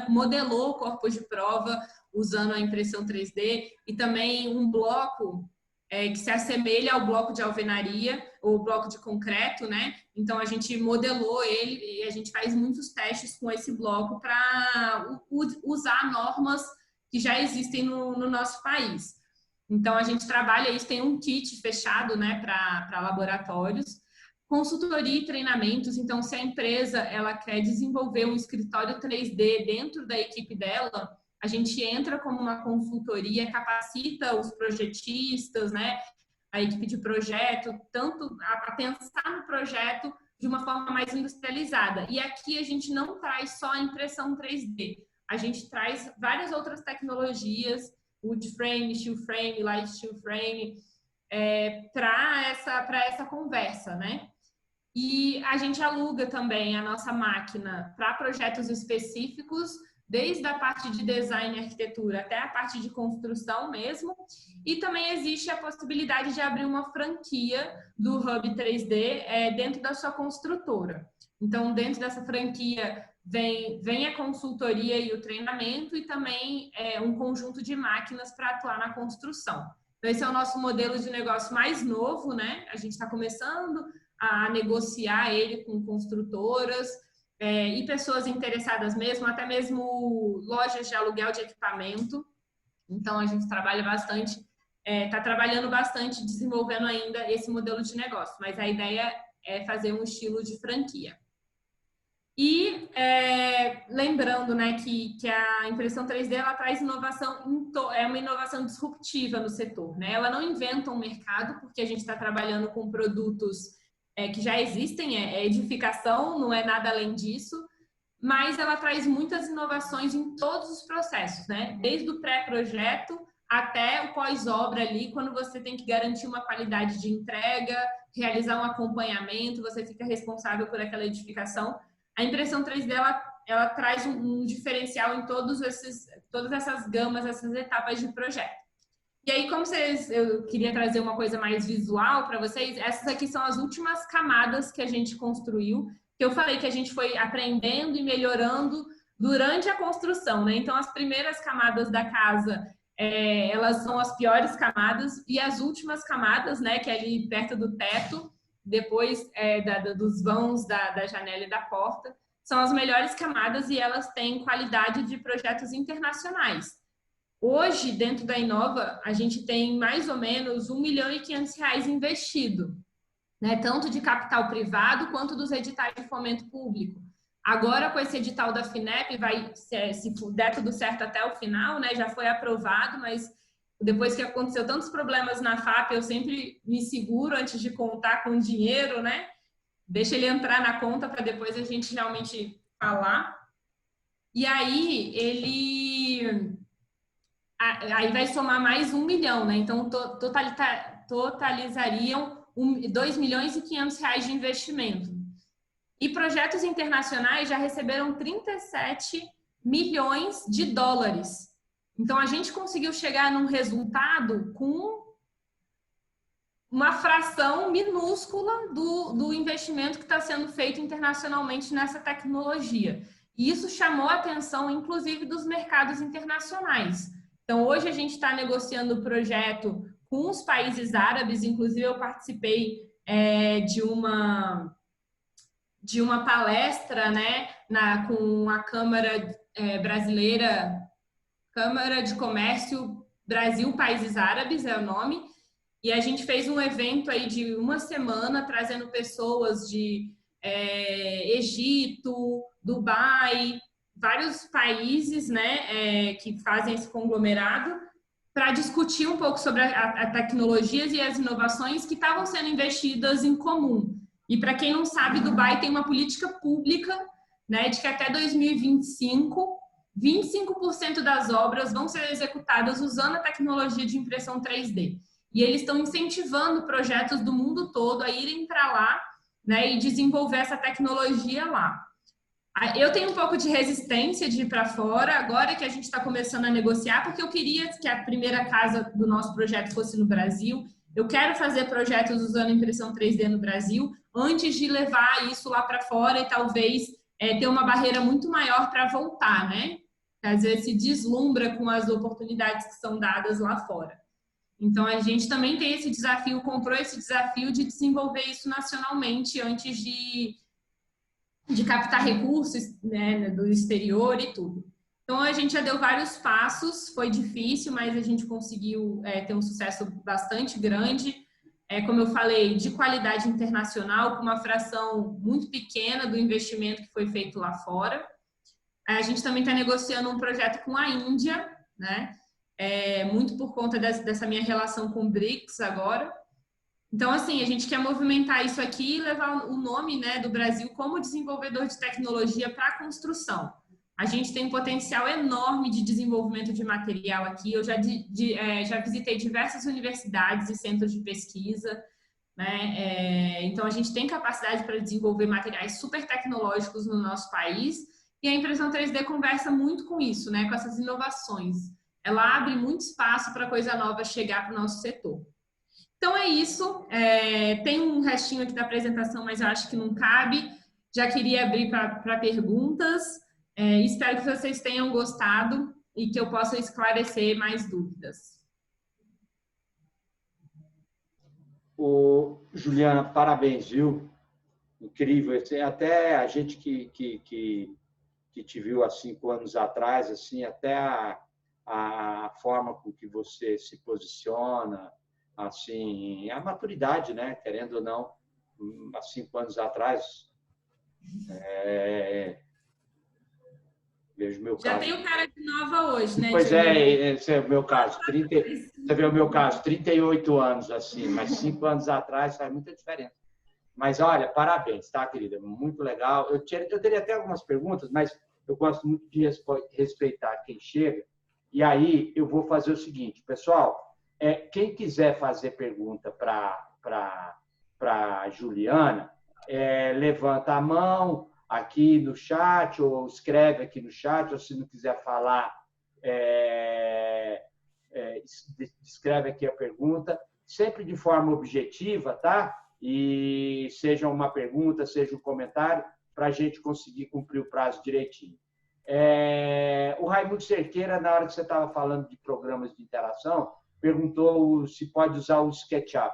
modelou o corpo de prova usando a impressão 3D e também um bloco que se assemelha ao bloco de alvenaria ou bloco de concreto, né? Então, a gente modelou ele e a gente faz muitos testes com esse bloco para usar normas que já existem no nosso país. Então, a gente trabalha isso, tem um kit fechado, né, para laboratórios, consultoria e treinamentos. Então, se a empresa ela quer desenvolver um escritório 3D dentro da equipe dela, a gente entra como uma consultoria, capacita os projetistas, né, a equipe de projeto, tanto a pensar no projeto de uma forma mais industrializada. E aqui a gente não traz só a impressão 3D, a gente traz várias outras tecnologias, wood frame, steel frame, light steel frame, para essa conversa, né? E a gente aluga também a nossa máquina para projetos específicos, desde a parte de design e arquitetura até a parte de construção mesmo. E também existe a possibilidade de abrir uma franquia do Hub 3D dentro da sua construtora. Então, dentro dessa franquia vem a consultoria e o treinamento e também um conjunto de máquinas para atuar na construção. Então, esse é o nosso modelo de negócio mais novo, né? A gente está começando a negociar ele com construtoras e pessoas interessadas mesmo, até mesmo lojas de aluguel de equipamento. Então, a gente trabalha bastante, está trabalhando bastante, desenvolvendo ainda esse modelo de negócio, mas a ideia é fazer um estilo de franquia. E lembrando, né, que a impressão 3D ela traz inovação, é uma inovação disruptiva no setor, né? Ela não inventa um mercado, porque a gente está trabalhando com produtos que já existem, edificação, não é nada além disso, mas ela traz muitas inovações em todos os processos, né? Desde o pré-projeto até o pós-obra ali, quando você tem que garantir uma qualidade de entrega, realizar um acompanhamento, você fica responsável por aquela edificação. A impressão 3D, ela traz um diferencial em todas essas gamas, essas etapas de projeto. E aí, eu queria trazer uma coisa mais visual para vocês, essas aqui são as últimas camadas que a gente construiu, que eu falei que a gente foi aprendendo e melhorando durante a construção, né? Então, as primeiras camadas da casa, elas são as piores camadas, e as últimas camadas, né, que é ali perto do teto, depois dos vãos da janela e da porta, são as melhores camadas e elas têm qualidade de projetos internacionais. Hoje, dentro da Inova, a gente tem mais ou menos R$ 1.500.000 investido, né? Tanto de capital privado quanto dos editais de fomento público. Agora, com esse edital da FINEP, se der tudo certo até o final, né? Já foi aprovado, mas depois que aconteceu tantos problemas na FAP, eu sempre me seguro antes de contar com o dinheiro, né? Deixa ele entrar na conta para depois a gente realmente falar. E aí, aí vai somar mais 1 milhão, né? Então, totalizariam R$ 2.500.000 de investimento. E projetos internacionais já receberam 37 milhões de dólares. Então, a gente conseguiu chegar num resultado com uma fração minúscula do investimento que está sendo feito internacionalmente nessa tecnologia. E isso chamou a atenção, inclusive, dos mercados internacionais. Então, hoje a gente está negociando o projeto com os países árabes, inclusive eu participei de uma palestra, né, com a Câmara Brasileira, Câmara de Comércio Brasil Países Árabes é o nome, e a gente fez um evento aí de uma semana trazendo pessoas de Egito, Dubai, vários países, né, que fazem esse conglomerado, para discutir um pouco sobre as tecnologias e as inovações que estavam sendo investidas em comum. E para quem não sabe, Dubai tem uma política pública, né, de que até 2025, 25% das obras vão ser executadas usando a tecnologia de impressão 3D. E eles estão incentivando projetos do mundo todo a irem para lá, né, e desenvolver essa tecnologia lá. Eu tenho um pouco de resistência de ir para fora, agora que a gente está começando a negociar, porque eu queria que a primeira casa do nosso projeto fosse no Brasil. Eu quero fazer projetos usando impressão 3D no Brasil, antes de levar isso lá para fora e talvez ter uma barreira muito maior para voltar, né? Às vezes se deslumbra com as oportunidades que são dadas lá fora. Então, a gente também tem esse desafio, comprou esse desafio de desenvolver isso nacionalmente antes de captar recursos, né, do exterior e tudo. Então, a gente já deu vários passos, foi difícil, mas a gente conseguiu ter um sucesso bastante grande. Como eu falei, de qualidade internacional, com uma fração muito pequena do investimento que foi feito lá fora. A gente também está negociando um projeto com a Índia, né? Muito por conta dessa minha relação com o BRICS agora. Então, assim, a gente quer movimentar isso aqui e levar o nome, né, do Brasil como desenvolvedor de tecnologia para a construção. A gente tem um potencial enorme de desenvolvimento de material aqui. Eu já visitei diversas universidades e centros de pesquisa, né? Então, a gente tem capacidade para desenvolver materiais super tecnológicos no nosso país e a impressão 3D conversa muito com isso, né, com essas inovações. Ela abre muito espaço para coisa nova chegar para o nosso setor. Então é isso. Tem um restinho aqui da apresentação, mas eu acho que não cabe. Já queria abrir para perguntas. Espero que vocês tenham gostado e que eu possa esclarecer mais dúvidas. Juliana, parabéns, viu? Incrível. Até a gente que te viu há 5 anos atrás, assim, até a forma com que você se posiciona, assim, a maturidade, né? Querendo ou não, há 5 anos atrás, vejo meu caso. Já tenho cara de nova hoje, né? Pois esse é o meu caso. Você vê o meu caso, 38 anos, assim, mas 5 anos atrás faz muita diferença. Mas, olha, parabéns, tá, querida? Muito legal. Eu teria até algumas perguntas, mas eu gosto muito de respeitar quem chega. E aí eu vou fazer o seguinte, pessoal, quem quiser fazer pergunta para a Juliana, levanta a mão aqui no chat, ou escreve aqui no chat, ou se não quiser falar, escreve aqui a pergunta, sempre de forma objetiva, tá? E seja uma pergunta, seja um comentário, para a gente conseguir cumprir o prazo direitinho. O Raimundo Cerqueira, na hora que você estava falando de programas de interação, perguntou se pode usar o SketchUp.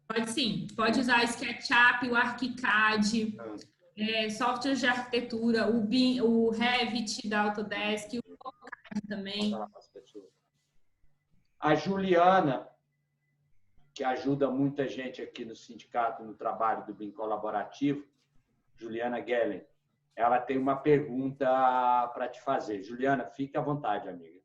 Pode sim, pode usar o SketchUp, o ArchiCAD, softwares de arquitetura, o Revit da Autodesk, o AutoCAD também. A Juliana, que ajuda muita gente aqui no sindicato, no trabalho do BIM colaborativo, Juliana Gellen, ela tem uma pergunta para te fazer. Juliana, fique à vontade, amiga.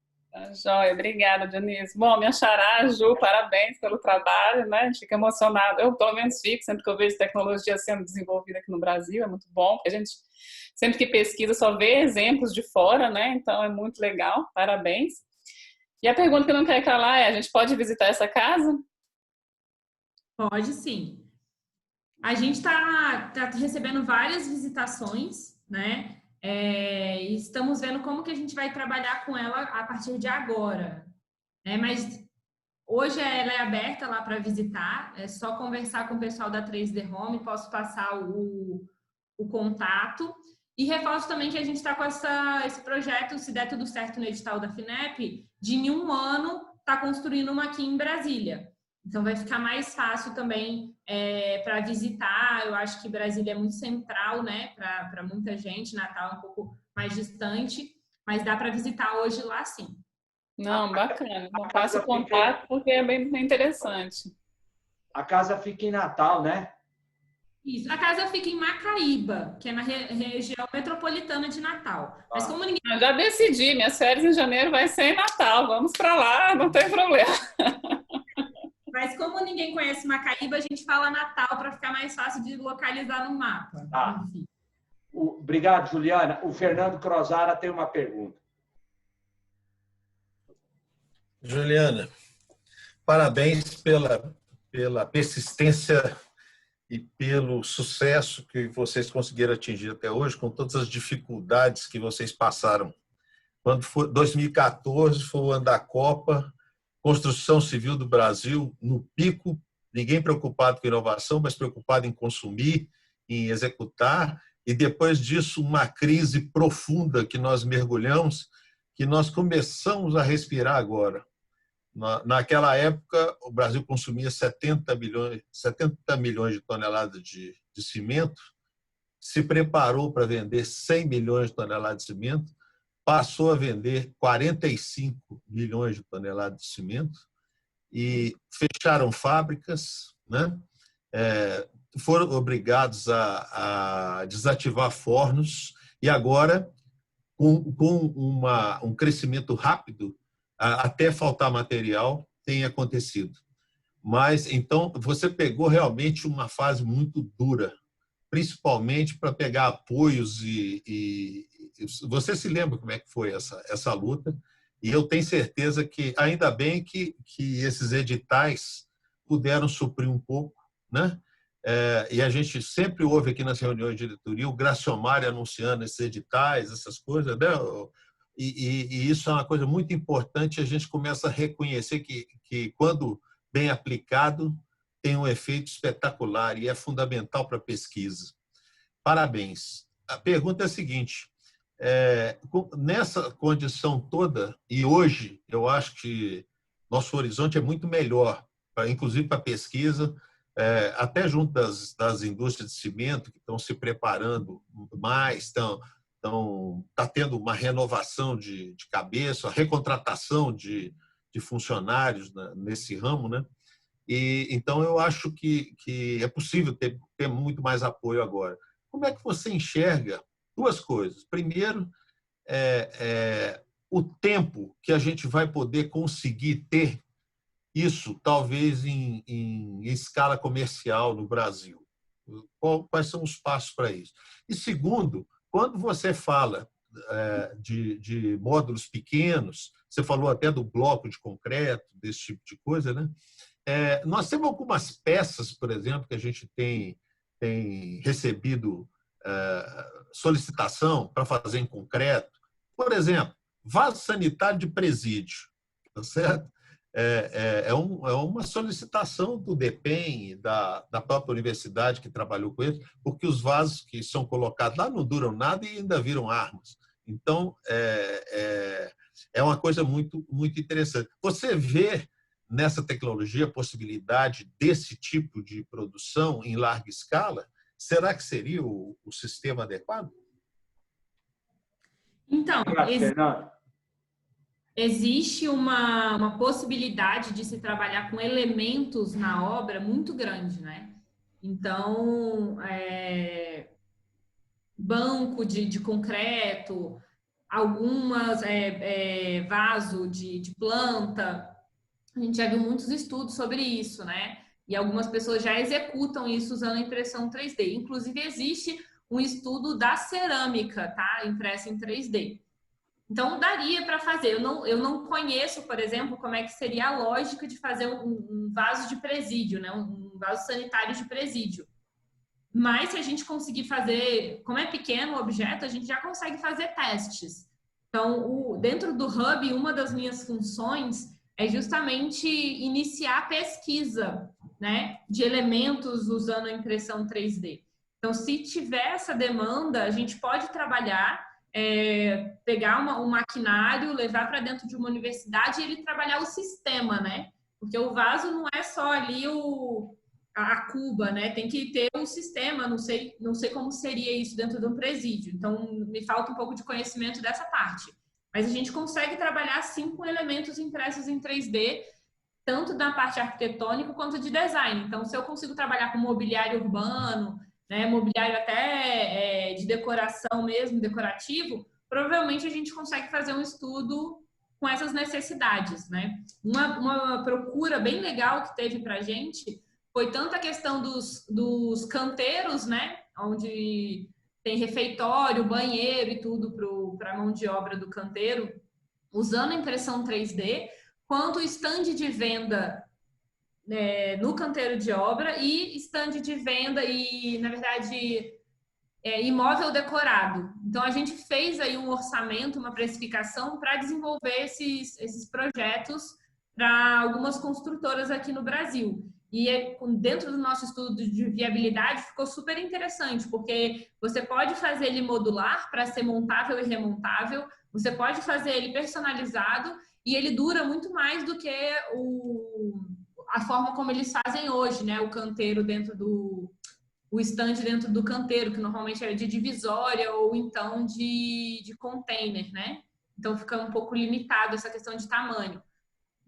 Joia, obrigada, Dionísio. Bom, minha xará, Ju, parabéns pelo trabalho, né? A gente fica emocionado. Eu, pelo menos, fico sempre que eu vejo tecnologia sendo desenvolvida aqui no Brasil, é muito bom, porque a gente, sempre que pesquisa, só vê exemplos de fora, né? Então, é muito legal, parabéns. E a pergunta que eu não quero calar a gente pode visitar essa casa? Pode sim. A gente está recebendo várias visitações, né? Estamos vendo como que a gente vai trabalhar com ela a partir de agora. Mas hoje ela é aberta lá para visitar, é só conversar com o pessoal da 3D Home, posso passar o contato. E reforço também que a gente está com esse projeto, se der tudo certo no edital da FINEP, de em 1 ano está construindo uma aqui em Brasília. Então, vai ficar mais fácil também para visitar. Eu acho que Brasília é muito central, né, para muita gente. Natal é um pouco mais distante, mas dá para visitar hoje lá, sim. Não, bacana. Não faça contato porque é bem interessante. A casa fica em Natal, né? Isso. A casa fica em Macaíba, que é na região metropolitana de Natal. Mas como ninguém... Eu já decidi, minhas férias em janeiro vai ser em Natal. Vamos para lá, não tem problema. Mas como ninguém conhece Macaíba, a gente fala Natal para ficar mais fácil de localizar no mapa. Ah. Obrigado, Juliana. O Fernando Crozara tem uma pergunta. Juliana, parabéns pela persistência e pelo sucesso que vocês conseguiram atingir até hoje, com todas as dificuldades que vocês passaram. Quando foi 2014, foi o ano da Copa, construção civil do Brasil no pico, ninguém preocupado com inovação, mas preocupado em consumir, em executar, e depois disso uma crise profunda que nós mergulhamos, que nós começamos a respirar agora. Naquela época, o Brasil consumia 70 milhões de toneladas de cimento, se preparou para vender 100 milhões de toneladas de cimento, passou a vender 45 milhões de toneladas de cimento e fecharam fábricas, né? Foram obrigados a desativar fornos e agora, com um crescimento rápido, até faltar material, tem acontecido. Mas, então, você pegou realmente uma fase muito dura, principalmente para pegar apoios e você se lembra como é que foi essa luta, e eu tenho certeza que, ainda bem que esses editais puderam suprir um pouco, né? E a gente sempre ouve aqui nas reuniões de diretoria o Graciomar anunciando esses editais, essas coisas, né? E isso é uma coisa muito importante, a gente começa a reconhecer que quando bem aplicado, tem um efeito espetacular e é fundamental para a pesquisa. Parabéns. A pergunta é a seguinte, nessa condição toda, e hoje eu acho que nosso horizonte é muito melhor, inclusive para a pesquisa, até junto das indústrias de cimento, que estão se preparando mais, está tendo uma renovação de cabeça, a recontratação de funcionários nesse ramo, né? E então eu acho que é possível ter muito mais apoio agora. Como é que você enxerga duas coisas? Primeiro, o tempo que a gente vai poder conseguir ter isso, talvez em escala comercial no Brasil. Quais são os passos para isso? E segundo, quando você fala de módulos pequenos, você falou até do bloco de concreto, desse tipo de coisa, né? Nós temos algumas peças, por exemplo, que a gente tem recebido solicitação para fazer em concreto. Por exemplo, vaso sanitário de presídio, tá certo? É uma solicitação do DEPEN, da própria universidade que trabalhou com eles, porque os vasos que são colocados lá não duram nada e ainda viram armas. Então, é uma coisa muito, muito interessante. Você vê nessa tecnologia a possibilidade desse tipo de produção em larga escala? Será que seria o sistema adequado? Então, existe uma possibilidade de se trabalhar com elementos na obra muito grande, né? Então, banco de concreto, algumas vaso de planta. A gente já viu muitos estudos sobre isso, né? E algumas pessoas já executam isso usando impressão 3D. Inclusive, existe um estudo da cerâmica, tá? Impressa em 3D. Então, daria para fazer. Eu não conheço, por exemplo, como é que seria a lógica de fazer um vaso de presídio, né? Um vaso sanitário de presídio. Mas, se a gente conseguir fazer, como é pequeno o objeto, a gente já consegue fazer testes. Então, dentro do Hub, uma das minhas funções é justamente iniciar a pesquisa, né, de elementos usando a impressão 3D. Então, se tiver essa demanda, a gente pode trabalhar, pegar um maquinário, levar para dentro de uma universidade e ele trabalhar o sistema, né? Porque o vaso não é só ali a cuba, né? Tem que ter um sistema, não sei como seria isso dentro de um presídio. Então, me falta um pouco de conhecimento dessa parte. Mas a gente consegue trabalhar, sim, com elementos impressos em 3D, tanto na parte arquitetônica quanto de design. Então, se eu consigo trabalhar com mobiliário urbano, né, mobiliário até de decoração mesmo, decorativo, provavelmente a gente consegue fazer um estudo com essas necessidades, né? Uma procura bem legal que teve para a gente foi tanto a questão dos canteiros, né, onde tem refeitório, banheiro e tudo para a mão de obra do canteiro, usando a impressão 3D, quanto o stand de venda no canteiro de obra e stand de venda e, na verdade, imóvel decorado. Então, a gente fez aí um orçamento, uma precificação para desenvolver esses projetos para algumas construtoras aqui no Brasil. E dentro do nosso estudo de viabilidade ficou super interessante, porque você pode fazer ele modular para ser montável e remontável, você pode fazer ele personalizado e ele dura muito mais do que a forma como eles fazem hoje, né? O canteiro o estande dentro do canteiro, que normalmente era de divisória ou então de container, né? Então fica um pouco limitado essa questão de tamanho.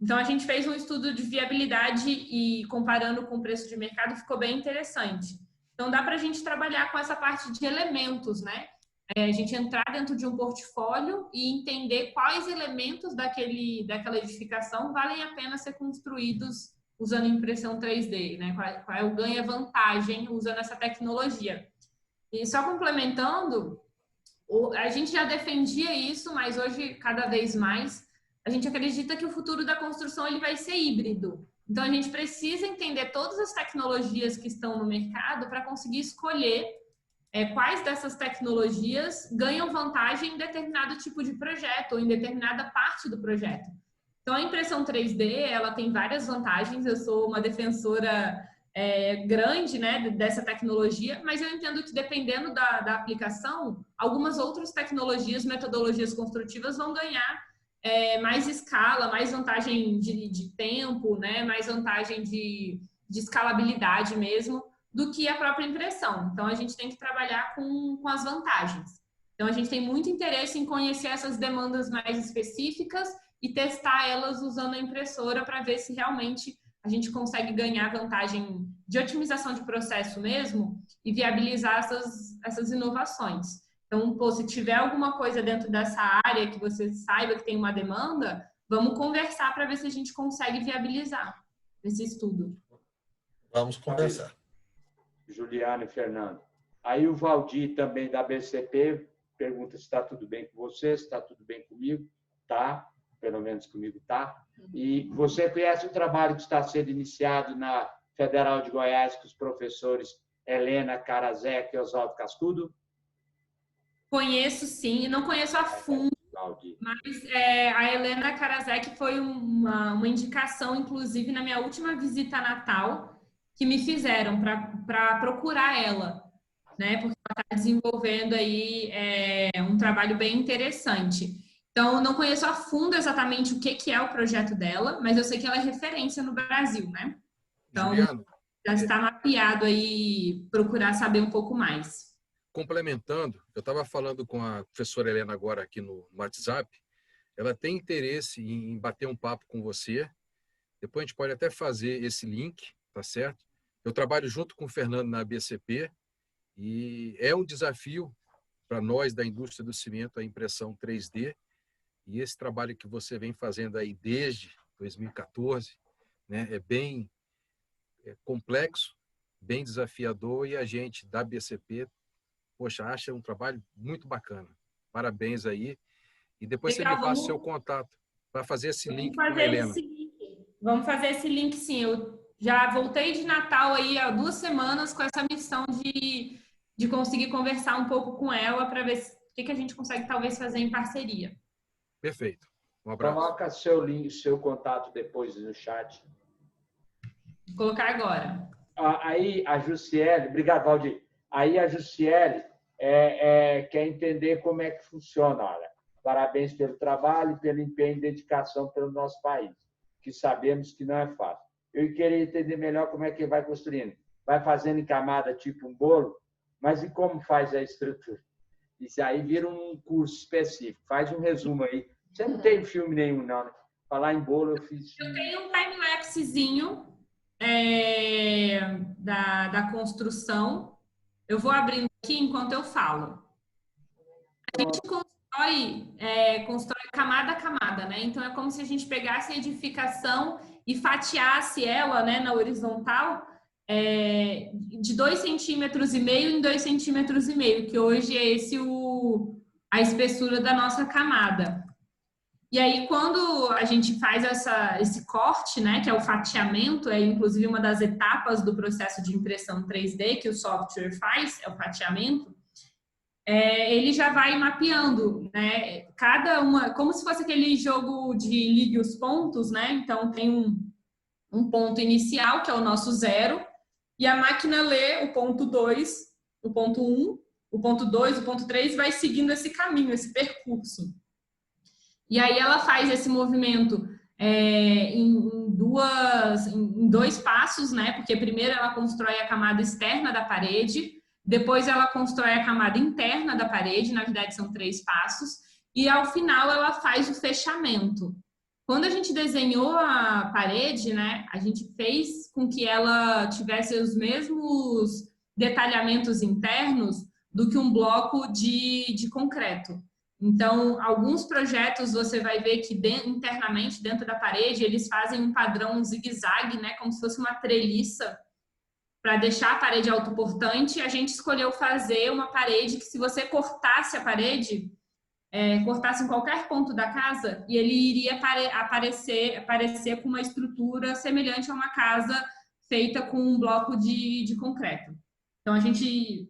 Então a gente fez um estudo de viabilidade e comparando com o preço de mercado ficou bem interessante. Então dá para a gente trabalhar com essa parte de elementos, né? A gente entrar dentro de um portfólio e entender quais elementos daquela edificação valem a pena ser construídos usando impressão 3D, né? Qual é o ganha-vantagem usando essa tecnologia. E só complementando, a gente já defendia isso, mas hoje, cada vez mais, a gente acredita que o futuro da construção ele vai ser híbrido. Então, a gente precisa entender todas as tecnologias que estão no mercado para conseguir escolher quais dessas tecnologias ganham vantagem em determinado tipo de projeto ou em determinada parte do projeto. Então, a impressão 3D, ela tem várias vantagens. Eu sou uma defensora grande, né, dessa tecnologia, mas eu entendo que, dependendo da aplicação, algumas outras tecnologias, metodologias construtivas vão ganhar mais escala, mais vantagem de tempo, né, mais vantagem de escalabilidade mesmo, do que a própria impressão. Então, a gente tem que trabalhar com as vantagens. Então, a gente tem muito interesse em conhecer essas demandas mais específicas e testar elas usando a impressora para ver se realmente a gente consegue ganhar vantagem de otimização de processo mesmo e viabilizar essas inovações. Então, se tiver alguma coisa dentro dessa área que você saiba que tem uma demanda, vamos conversar para ver se a gente consegue viabilizar esse estudo. Vamos conversar. Juliana e Fernando. Aí o Valdir, também da BCP, pergunta se está tudo bem com você, se está tudo bem comigo. Tá. Pelo menos comigo tá. E você conhece o trabalho que está sendo iniciado na Federal de Goiás com os professores Helena Karaszek e Oswaldo Cascudo? Conheço, sim. Não conheço a fundo, mas a Helena Karaszek foi uma indicação, inclusive, na minha última visita a Natal, que me fizeram para procurar ela, né? Porque ela está desenvolvendo aí um trabalho bem interessante. Então, eu não conheço a fundo exatamente o que é o projeto dela, mas eu sei que ela é referência no Brasil, né? Então, Juliano, já está mapeado aí, procurar saber um pouco mais. complementando, eu estava falando com a professora Helena agora aqui no WhatsApp, ela tem interesse em bater um papo com você, depois a gente pode até fazer esse link, tá certo? Eu trabalho junto com o Fernando na BCP e é um desafio para nós da indústria do cimento a impressão 3D. E esse trabalho que você vem fazendo aí desde 2014, né, é bem complexo, bem desafiador e a gente da BCP, poxa, acha um trabalho muito bacana. Parabéns aí. E depois você me passa o seu contato para fazer esse link com a Helena. Vamos fazer esse link, sim. Eu já voltei de Natal aí há 2 semanas com essa missão de conseguir conversar um pouco com ela para ver o que a gente consegue talvez fazer em parceria. Perfeito. Um abraço. Coloca seu link, seu contato depois no chat. Vou colocar agora. Aí a Jussiele, obrigado, Valdir. Aí a Jussiele quer entender como é que funciona. Olha, parabéns pelo trabalho, pelo empenho e dedicação pelo nosso país, que sabemos que não é fácil. Eu queria entender melhor como é que vai construindo. Vai fazendo em camada tipo um bolo, mas e como faz a estrutura? Isso aí vira um curso específico. Faz um resumo aí. Você não tem filme nenhum, não, né? Falar em bolo, eu fiz... Eu tenho um time-lapsezinho da construção. Eu vou abrindo aqui enquanto eu falo. A gente constrói camada a camada, né? Então, é como se a gente pegasse a edificação e fatiasse ela, né, na horizontal, de 2,5 centímetros em 2,5 centímetros, que hoje é a espessura da nossa camada. E aí, quando a gente faz esse corte, né, que é o fatiamento, é inclusive uma das etapas do processo de impressão 3D que o software faz, é o fatiamento, ele já vai mapeando, né, como se fosse aquele jogo de ligue os pontos, né? Então, tem um ponto inicial, que é o nosso 0, e a máquina lê o ponto 2, o ponto 1, o ponto 2, o ponto 3, vai seguindo esse caminho, esse percurso. E aí ela faz esse movimento em dois passos, né? Porque primeiro ela constrói a camada externa da parede, depois ela constrói a camada interna da parede, na verdade são 3 passos, e ao final ela faz o fechamento. Quando a gente desenhou a parede, né, a gente fez com que ela tivesse os mesmos detalhamentos internos do que um bloco de concreto. Então, alguns projetos você vai ver que internamente, dentro da parede, eles fazem um padrão zigue-zague, né, como se fosse uma treliça, para deixar a parede autoportante. A gente escolheu fazer uma parede que, se você cortasse a parede, cortasse em qualquer ponto da casa, e ele iria aparecer com uma estrutura semelhante a uma casa feita com um bloco de concreto. Então, a gente,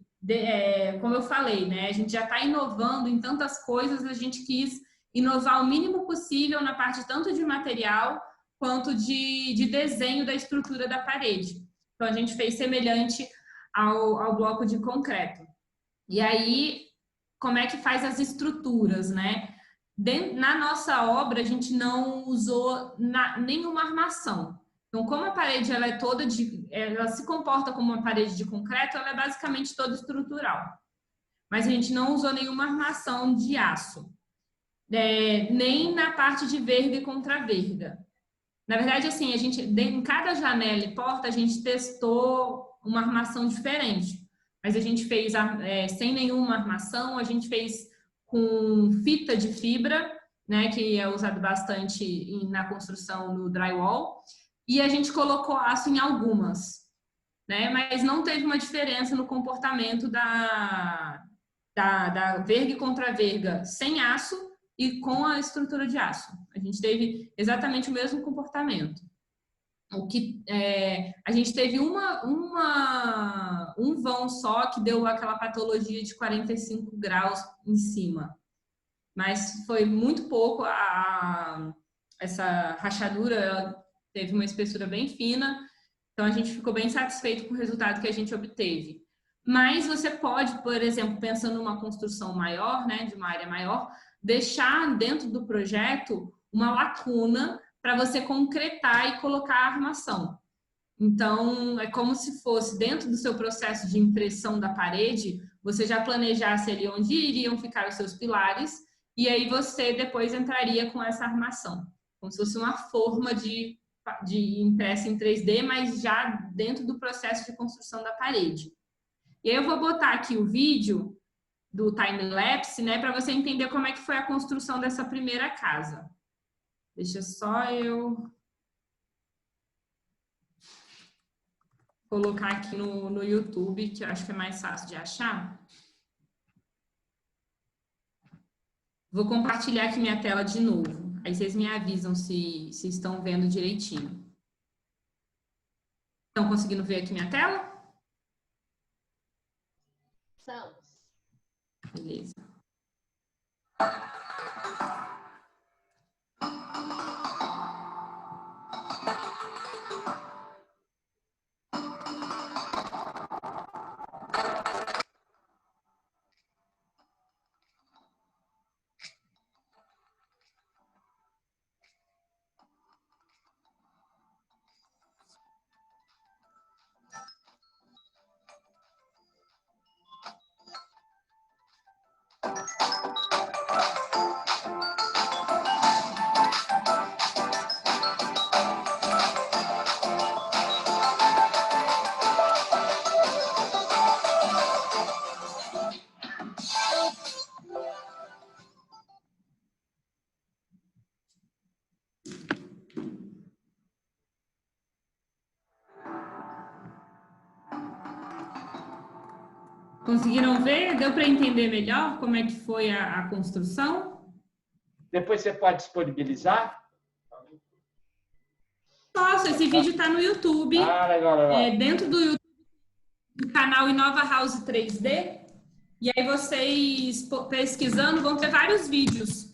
como eu falei, né, a gente já está inovando em tantas coisas, a gente quis inovar o mínimo possível na parte tanto de material quanto de desenho da estrutura da parede. Então, a gente fez semelhante ao bloco de concreto. E aí, como é que faz as estruturas, né? Na nossa obra, a gente não usou nenhuma armação. Então, como a parede ela é toda ela se comporta como uma parede de concreto, ela é basicamente toda estrutural. Mas a gente não usou nenhuma armação de aço, nem na parte de verga e contra-verga. Na verdade, assim, em cada janela e porta, a gente testou uma armação diferente. Mas a gente fez sem nenhuma armação, a gente fez com fita de fibra, né, que é usado bastante na construção no drywall, e a gente colocou aço em algumas, né, mas não teve uma diferença no comportamento da verga e contra-verga sem aço e com a estrutura de aço. A gente teve exatamente o mesmo comportamento. A gente teve um vão só que deu aquela patologia de 45 graus em cima. Mas foi muito pouco. Essa rachadura ela teve uma espessura bem fina, então a gente ficou bem satisfeito com o resultado que a gente obteve. Mas você pode, por exemplo, pensando numa construção maior, né, de uma área maior, deixar dentro do projeto uma lacuna para você concretar e colocar a armação. Então, é como se fosse dentro do seu processo de impressão da parede, você já planejasse ali onde iriam ficar os seus pilares, e aí você depois entraria com essa armação, como se fosse uma forma de impressa em 3D, mas já dentro do processo de construção da parede. E aí eu vou botar aqui o vídeo do time-lapse, né, para você entender como é que foi a construção dessa primeira casa. Deixa só eu colocar aqui no YouTube, que eu acho que é mais fácil de achar. Vou compartilhar aqui minha tela de novo. Aí vocês me avisam se estão vendo direitinho. Estão conseguindo ver aqui minha tela? Estamos. Beleza. Conseguiram ver? Deu para entender melhor como é que foi a construção? Depois você pode disponibilizar? Nossa, esse vídeo está no YouTube. Ah, legal. Dentro do YouTube, do canal Inova House 3D. E aí vocês, pesquisando, vão ter vários vídeos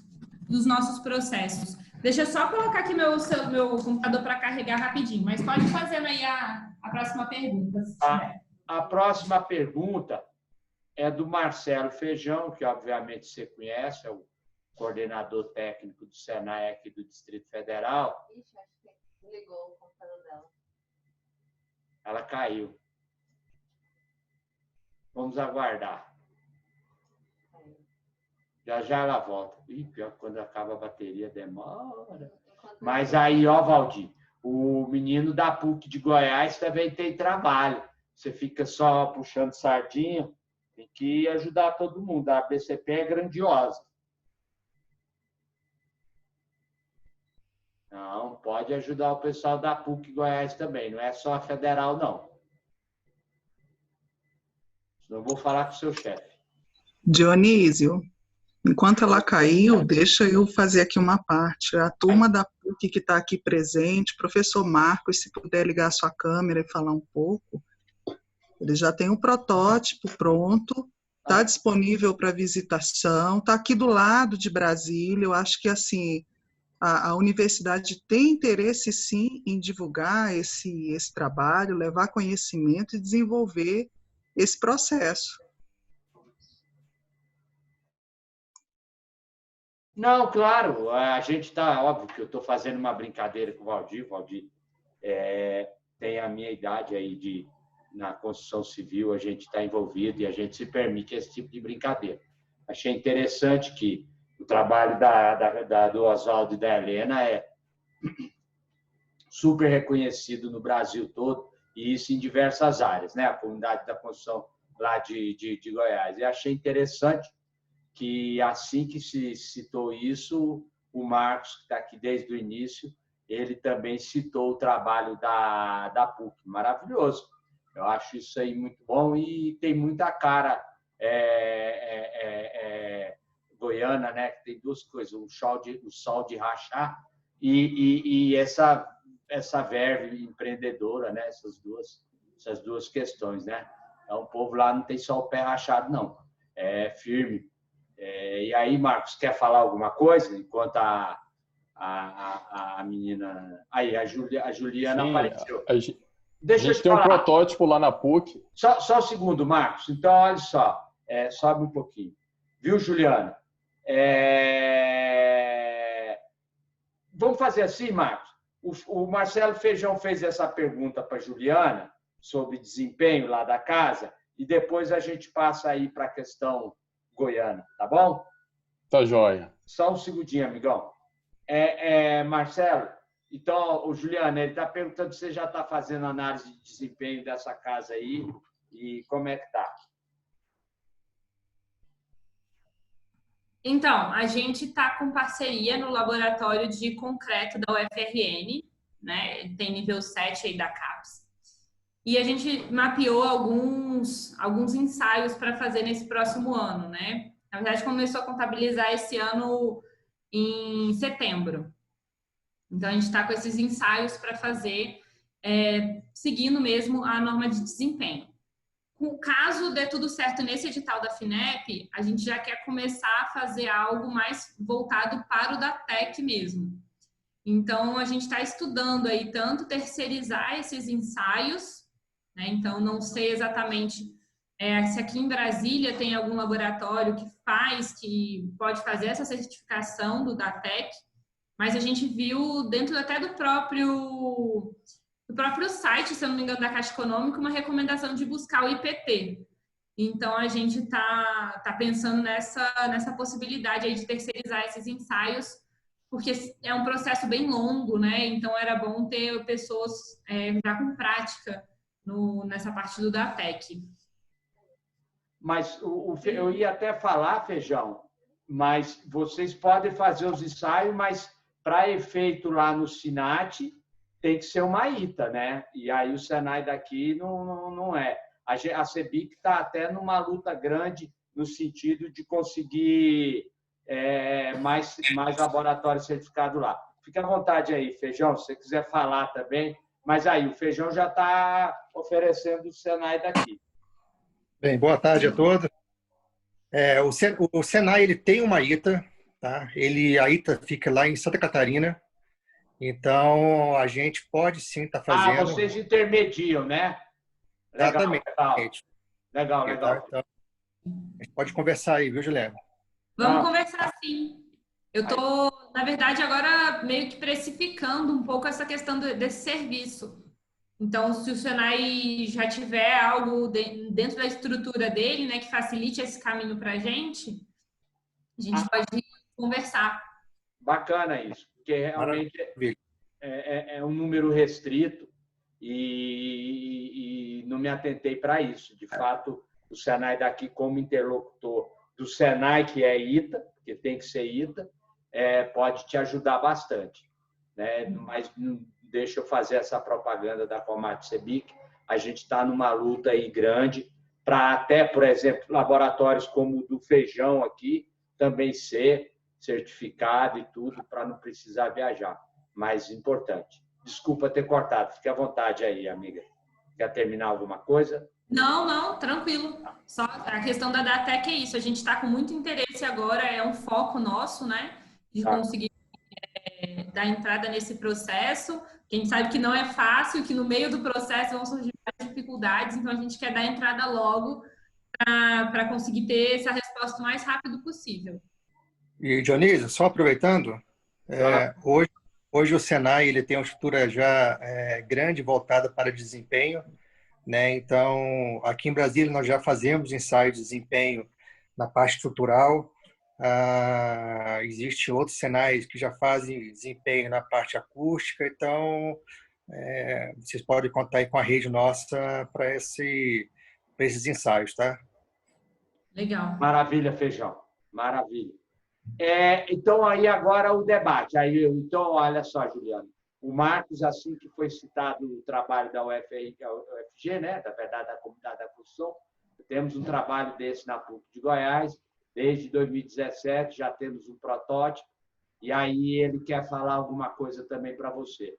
dos nossos processos. Deixa eu só colocar aqui meu computador para carregar rapidinho. Mas pode ir fazendo aí a próxima pergunta. A próxima pergunta é do Marcelo Feijão, que obviamente você conhece, é o coordenador técnico do Senai aqui do Distrito Federal. Ixi, acho que ligou o computador dela. Ela caiu. Vamos aguardar. Já já ela volta. Ih, pior que quando acaba a bateria demora. Mas aí, ó, Valdir, o menino da PUC de Goiás também tem trabalho. Você fica só puxando sardinha, tem que ajudar todo mundo. A BCP é grandiosa. Não, pode ajudar o pessoal da PUC Goiás também, não é só a federal, não. Senão eu vou falar com o seu chefe. Dionísio, enquanto ela caiu, deixa eu fazer aqui uma parte. A turma da PUC que está aqui presente, professor Marcos, se puder ligar a sua câmera e falar um pouco, ele já tem um protótipo pronto, está disponível para visitação, está aqui do lado de Brasília. Eu acho que assim a universidade tem interesse sim em divulgar esse trabalho, levar conhecimento e desenvolver esse processo. Não, claro, a gente está, óbvio que eu estou fazendo uma brincadeira com o Valdir. O Valdir tem a minha idade aí na construção civil, a gente está envolvido e a gente se permite esse tipo de brincadeira. Achei interessante que o trabalho do Oswaldo e da Helena é super reconhecido no Brasil todo, e isso em diversas áreas, né? A comunidade da construção lá de Goiás. E achei interessante que, assim que se citou isso, o Marcos, que está aqui desde o início, ele também citou o trabalho da PUC. Maravilhoso. Eu acho isso aí muito bom e tem muita cara goiana, né? Que tem duas coisas, o sol de rachar e essa verve empreendedora, né? Essas duas questões, né? Então, o povo lá não tem só o pé rachado, não. É firme. E aí, Marcos, quer falar alguma coisa? Enquanto a menina... Aí, a Juliana Sim, apareceu. A gente tem um protótipo lá na PUC. Só um segundo, Marcos. Então, olha só. Sobe um pouquinho. Viu, Juliana? Vamos fazer assim, Marcos. O Marcelo Feijão fez essa pergunta para a Juliana sobre desempenho lá da casa e depois a gente passa aí para a questão goiana, tá bom? Tá joia. Só um segundinho, amigão. Marcelo, então, o Juliana, ele está perguntando se você já está fazendo análise de desempenho dessa casa aí e como é que está. Então, a gente está com parceria no laboratório de concreto da UFRN, né? Tem nível 7 aí da CAPES. E a gente mapeou alguns ensaios para fazer nesse próximo ano, né? Na verdade, começou a contabilizar esse ano em setembro. Então, a gente está com esses ensaios para fazer, seguindo mesmo a norma de desempenho. Caso dê tudo certo nesse edital da FINEP, a gente já quer começar a fazer algo mais voltado para o DATEC mesmo. Então, a gente está estudando aí tanto terceirizar esses ensaios, né? Então, não sei exatamente se aqui em Brasília tem algum laboratório que pode fazer essa certificação do DATEC, mas a gente viu dentro até do próprio site, se eu não me engano, da Caixa Econômica, uma recomendação de buscar o IPT. Então, a gente tá pensando nessa possibilidade aí de terceirizar esses ensaios, porque é um processo bem longo, né? Então, era bom ter pessoas já com prática nessa parte do DATEC. Mas eu ia até falar, Feijão, mas vocês podem fazer os ensaios, mas para efeito lá no SINAT, tem que ser uma ITA, né? E aí o Senai daqui não é. A CEBIC está até numa luta grande no sentido de conseguir mais laboratório certificado lá. Fique à vontade aí, Feijão, se você quiser falar também. Mas aí, o Feijão já está oferecendo o Senai daqui. Bem, boa tarde a todos. O Senai ele tem uma ITA, tá? A ITA fica lá em Santa Catarina. Então, a gente pode sim estar fazendo... vocês intermediam, né? Legal, exatamente. Legal. Então, a gente pode conversar aí, viu, Juliana? Vamos conversar sim. Eu estou, na verdade, agora meio que precificando um pouco essa questão desse serviço. Então, se o Senai já tiver algo dentro da estrutura dele, né, que facilite esse caminho para a gente pode conversar. Bacana isso, porque realmente é um número restrito e não me atentei para isso. De fato, o Senai daqui, como interlocutor do Senai, que é ITA, que tem que ser ITA, pode te ajudar bastante, né? Mas deixa eu fazer essa propaganda da Comat Sebic. A gente está numa luta aí grande para até, por exemplo, laboratórios como o do feijão aqui também ser certificado e tudo, para não precisar viajar. Mas importante. Desculpa ter cortado. Fique à vontade aí, amiga. Quer terminar alguma coisa? Não, tranquilo. Só a questão da Datec é isso. A gente está com muito interesse agora, é um foco nosso, né? De conseguir dar entrada nesse processo. A gente sabe que não é fácil, que no meio do processo vão surgir várias dificuldades, então a gente quer dar entrada logo para conseguir ter essa resposta o mais rápido possível. E, Dionísio, só aproveitando, hoje o Senai ele tem uma estrutura já grande voltada para desempenho, né? Então, aqui em Brasília nós já fazemos ensaios de desempenho na parte estrutural. Existem outros Senais que já fazem desempenho na parte acústica, então vocês podem contar aí com a rede nossa para esses ensaios, tá? Legal. Maravilha, Feijão. Maravilha. Então, aí agora o debate. Então, olha só, Juliana. O Marcos, assim que foi citado o trabalho da UFG, né? Da verdade, da Comunidade da Construção, temos um trabalho desse na PUC de Goiás. Desde 2017 já temos um protótipo. E aí ele quer falar alguma coisa também para você.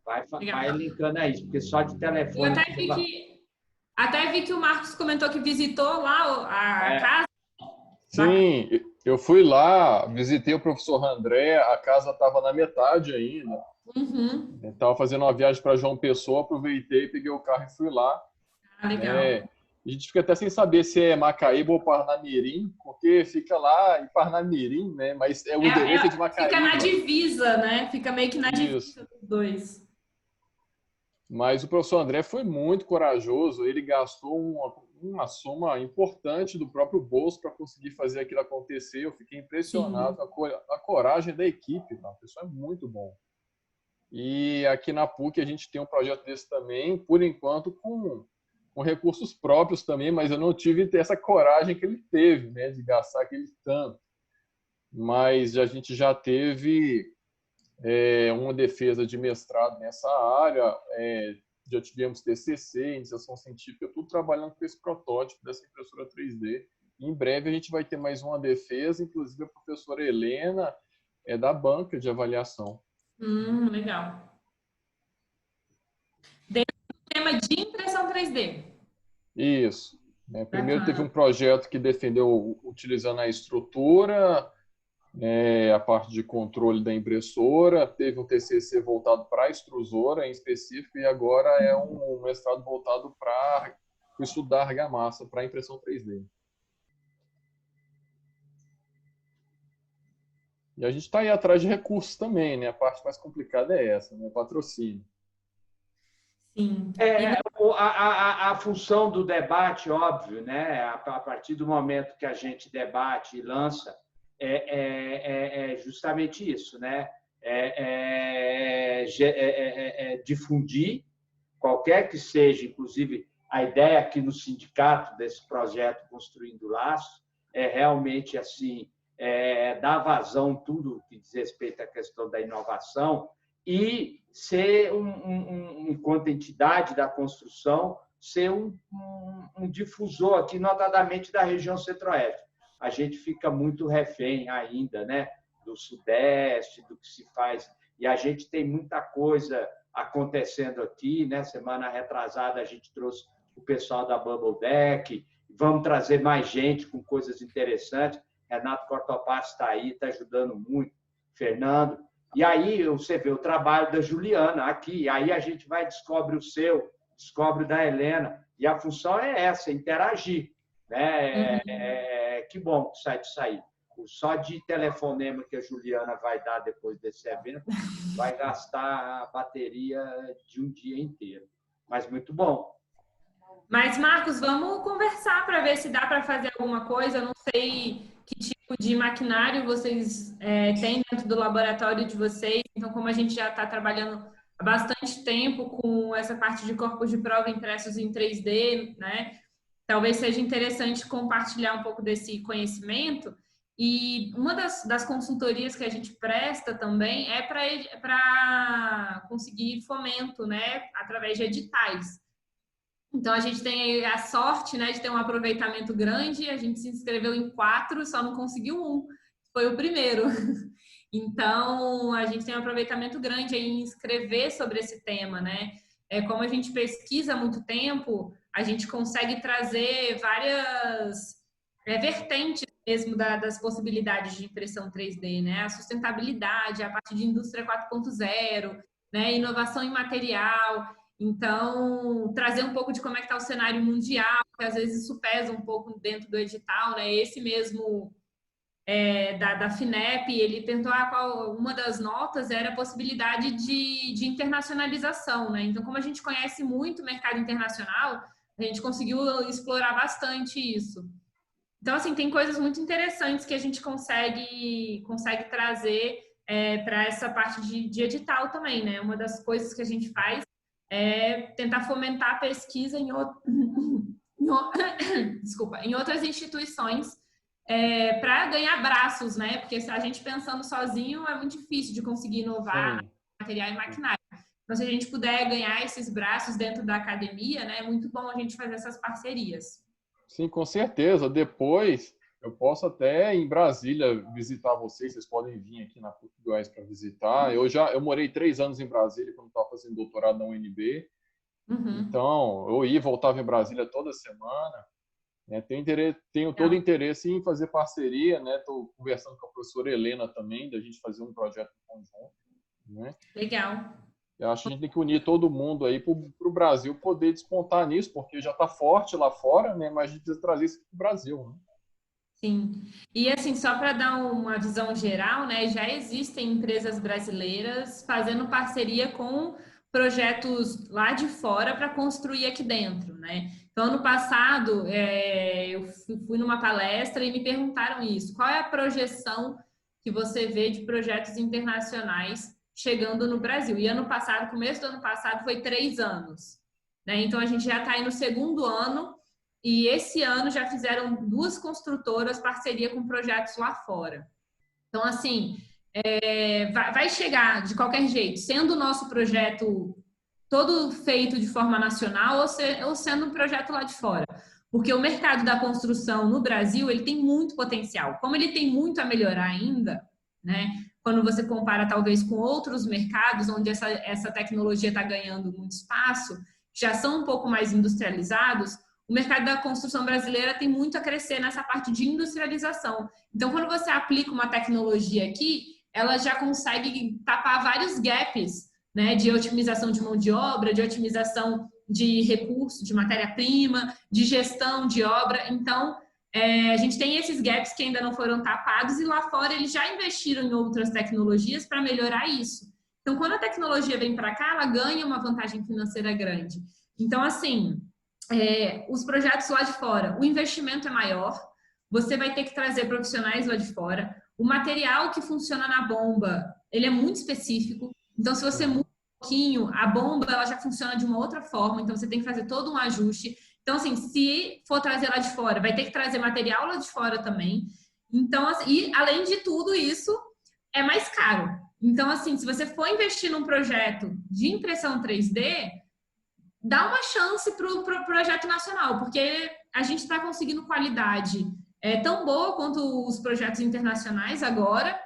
Vai linkando a isso, porque só de telefone... Até vi que o Marcos comentou que visitou lá a casa. Sim, eu fui lá, visitei o professor André, a casa estava na metade ainda. Uhum. Estava fazendo uma viagem para João Pessoa, aproveitei, peguei o carro e fui lá. Legal. A gente fica até sem saber se é Macaíba ou Parnamirim, porque fica lá em Parnamirim, né? Mas o endereço é de Macaíba. Fica na divisa, né? Fica meio que na divisa dos dois. Mas o professor André foi muito corajoso, ele gastou uma soma importante do próprio bolso para conseguir fazer aquilo acontecer. Eu fiquei impressionado com a coragem da equipe, o pessoal é muito bom. E aqui na PUC a gente tem um projeto desse também, por enquanto com recursos próprios também, mas eu não tive essa coragem que ele teve, né, de gastar aquele tanto. Mas a gente já teve uma defesa de mestrado nessa área, já tivemos TCC, iniciação científica, tudo trabalhando com esse protótipo dessa impressora 3D. E em breve a gente vai ter mais uma defesa, inclusive a professora Helena é da banca de avaliação. Legal. Dentro do tema de impressão 3D. Isso. Primeiro teve um projeto que defendeu utilizando a estrutura, a parte de controle da impressora, teve um TCC voltado para a extrusora em específico e agora é um mestrado voltado para estudar argamassa para impressão 3D. E a gente está aí atrás de recursos também, né? A parte mais complicada é essa, né? Patrocínio. Sim. A função do debate, óbvio, né? A partir do momento que a gente debate e lança, é justamente isso, né? Difundir, qualquer que seja, inclusive a ideia aqui no sindicato desse projeto Construindo Laços, é realmente assim, dar vazão tudo que diz respeito à questão da inovação e ser, enquanto entidade da construção, ser um difusor aqui, notadamente da região centro-oeste. A gente fica muito refém ainda, né, do Sudeste, do que se faz. E a gente tem muita coisa acontecendo aqui, né? Semana retrasada a gente trouxe o pessoal da Bubble Deck, vamos trazer mais gente com coisas interessantes. Renato Cortopassi está aí, está ajudando muito, Fernando. E aí você vê o trabalho da Juliana aqui, aí a gente vai descobre o seu, descobre o da Helena, e a função é essa, interagir, né? Que bom que sai disso aí. só de telefonema que a Juliana vai dar depois desse evento, vai gastar a bateria de um dia inteiro. Mas muito bom. Mas, Marcos, vamos conversar para ver se dá para fazer alguma coisa. Eu não sei que tipo de maquinário vocês têm dentro do laboratório de vocês. Então, como a gente já está trabalhando há bastante tempo com essa parte de corpos de prova impressos em 3D, né? Talvez seja interessante compartilhar um pouco desse conhecimento. E uma das consultorias que a gente presta também é para conseguir fomento, né? Através de editais. Então, a gente tem a sorte, né, de ter um aproveitamento grande. A gente se inscreveu em 4, só não conseguiu 1. Foi o primeiro. Então, a gente tem um aproveitamento grande em escrever sobre esse tema, né? Como a gente pesquisa há muito tempo, a gente consegue trazer várias vertentes mesmo das possibilidades de impressão 3D, né? A sustentabilidade, a parte de indústria 4.0, né? Inovação em material. Então, trazer um pouco de como é que está o cenário mundial, que às vezes isso pesa um pouco dentro do edital, né? Esse mesmo da FINEP, ele tentou uma das notas era a possibilidade de internacionalização, né? Então, como a gente conhece muito o mercado internacional, a gente conseguiu explorar bastante isso. Então, assim, tem coisas muito interessantes que a gente consegue trazer para essa parte de edital também, né? Uma das coisas que a gente faz é tentar fomentar a pesquisa em outras instituições para ganhar braços, né? Porque se a gente pensando sozinho é muito difícil de conseguir inovar material e maquinário. Então, se a gente puder ganhar esses braços dentro da academia, né, é muito bom a gente fazer essas parcerias. Sim, com certeza. Depois eu posso até em Brasília visitar vocês. Vocês podem vir aqui na PUC Goiás para visitar. Eu morei 3 anos em Brasília quando estava fazendo doutorado na UNB. Então, eu ia e voltava em Brasília toda semana. Tenho todo interesse em fazer parceria, né? Estou conversando com a professora Helena também, da gente fazer um projeto em conjunto. Né? Legal. Eu acho que a gente tem que unir todo mundo aí para o Brasil poder despontar nisso, porque já está forte lá fora, né? Mas a gente precisa trazer isso para o Brasil. Né? Sim. E assim, só para dar uma visão geral, né? Já existem empresas brasileiras fazendo parceria com projetos lá de fora para construir aqui dentro, né? Então, ano passado, eu fui numa palestra e me perguntaram isso. Qual é a projeção que você vê de projetos internacionais chegando no Brasil? E ano passado, começo do ano passado, foi 3 anos. Né? Então, a gente já está aí no 2º ano e esse ano já fizeram 2 construtoras parceria com projetos lá fora. Então, assim, vai chegar de qualquer jeito, sendo o nosso projeto todo feito de forma nacional ou sendo um projeto lá de fora. Porque o mercado da construção no Brasil, ele tem muito potencial. Como ele tem muito a melhorar ainda, né? Quando você compara talvez com outros mercados onde essa tecnologia está ganhando muito espaço, já são um pouco mais industrializados, o mercado da construção brasileira tem muito a crescer nessa parte de industrialização. Então, quando você aplica uma tecnologia aqui, ela já consegue tapar vários gaps, né, de otimização de mão de obra, de otimização de recurso, de matéria-prima, de gestão de obra. Então, a gente tem esses gaps que ainda não foram tapados e lá fora eles já investiram em outras tecnologias para melhorar isso. Então, quando a tecnologia vem para cá, ela ganha uma vantagem financeira grande. Então, assim, os projetos lá de fora, o investimento é maior, você vai ter que trazer profissionais lá de fora, o material que funciona na bomba, ele é muito específico. Então, se você muda um pouquinho, a bomba ela já funciona de uma outra forma, então você tem que fazer todo um ajuste. Então, assim, se for trazer lá de fora, vai ter que trazer material lá de fora também. Então, assim, e além de tudo isso, é mais caro. Então, assim, se você for investir num projeto de impressão 3D, dá uma chance para o projeto nacional, porque a gente está conseguindo qualidade tão boa quanto os projetos internacionais agora.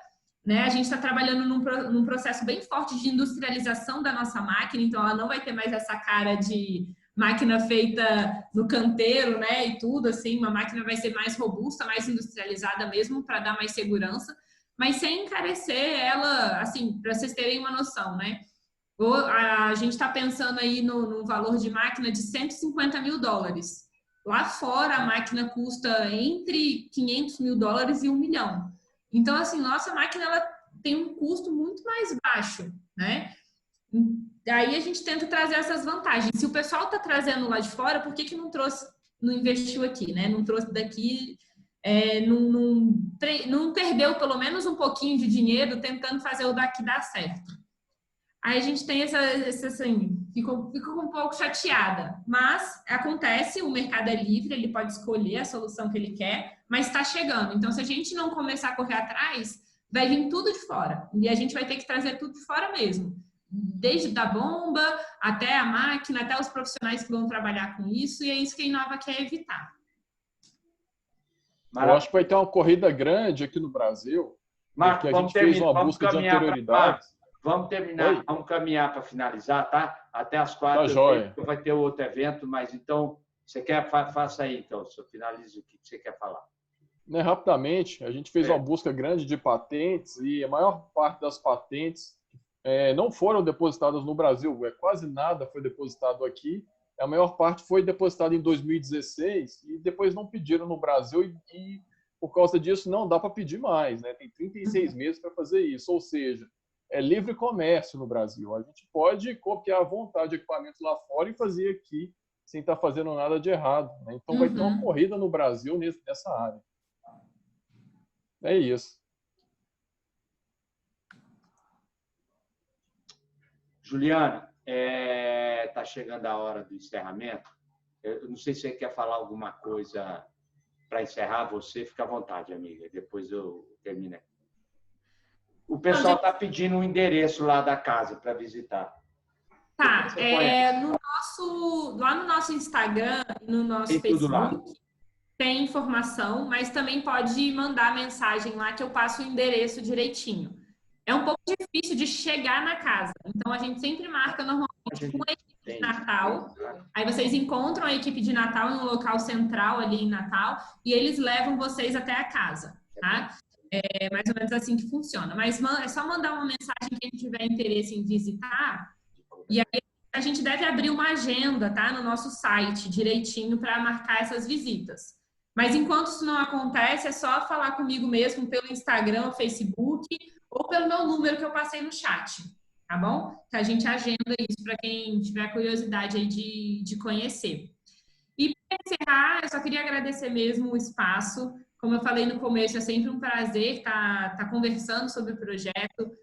Né? A gente está trabalhando num processo bem forte de industrialização da nossa máquina, então ela não vai ter mais essa cara de máquina feita no canteiro, né? E tudo assim, uma máquina vai ser mais robusta, mais industrializada mesmo, para dar mais segurança, mas sem encarecer ela, assim, para vocês terem uma noção, né? A gente está pensando aí no valor de máquina de $150 mil. Lá fora a máquina custa entre $500 mil e $1 milhão. Então, assim, nossa máquina ela tem um custo muito mais baixo, né? Daí a gente tenta trazer essas vantagens. Se o pessoal está trazendo lá de fora, por que não trouxe, não investiu aqui, né? Não trouxe daqui, não perdeu pelo menos um pouquinho de dinheiro tentando fazer o daqui dar certo. Aí a gente tem essa assim, fica um pouco chateada, mas acontece, o mercado é livre, ele pode escolher a solução que ele quer, mas está chegando. Então, se a gente não começar a correr atrás, vai vir tudo de fora. E a gente vai ter que trazer tudo de fora mesmo. Desde da bomba, até a máquina, até os profissionais que vão trabalhar com isso, e é isso que a Inova quer evitar. Eu acho que vai ter uma corrida grande aqui no Brasil, Marco, porque a gente fez uma busca de anterioridades. Vamos terminar, vamos caminhar para finalizar, tá? Até as 4 tá jóia. Vai ter outro evento, mas então, você quer, faça aí, então, finalize o que você quer falar. Rapidamente, a gente fez uma busca grande de patentes e a maior parte das patentes não foram depositadas no Brasil, quase nada foi depositado aqui. A maior parte foi depositada em 2016 e depois não pediram no Brasil e por causa disso não dá para pedir mais, né? Tem 36 meses para fazer isso, ou seja, é livre comércio no Brasil. A gente pode copiar à vontade equipamentos lá fora e fazer aqui sem estar fazendo nada de errado, né? Então vai ter uma corrida no Brasil nessa área. É isso. Juliana, está chegando a hora do encerramento. Eu não sei se você quer falar alguma coisa para encerrar. Você fica à vontade, amiga. Depois eu termino. O pessoal está pedindo um endereço lá da casa para visitar. Tá, lá no nosso Instagram, no nosso Facebook, tem informação, mas também pode mandar mensagem lá que eu passo o endereço direitinho. É um pouco difícil de chegar na casa, então a gente sempre marca normalmente com a equipe de Natal. Aí vocês encontram a equipe de Natal em um local central ali em Natal e eles levam vocês até a casa, tá? É mais ou menos assim que funciona. Mas é só mandar uma mensagem quem tiver interesse em visitar e aí a gente deve abrir uma agenda, tá? No nosso site direitinho para marcar essas visitas. Mas enquanto isso não acontece, é só falar comigo mesmo pelo Instagram, Facebook ou pelo meu número que eu passei no chat, tá bom? Que a gente agenda isso para quem tiver curiosidade aí de conhecer. E para encerrar, eu só queria agradecer mesmo o espaço. Como eu falei no começo, é sempre um prazer estar conversando sobre o projeto.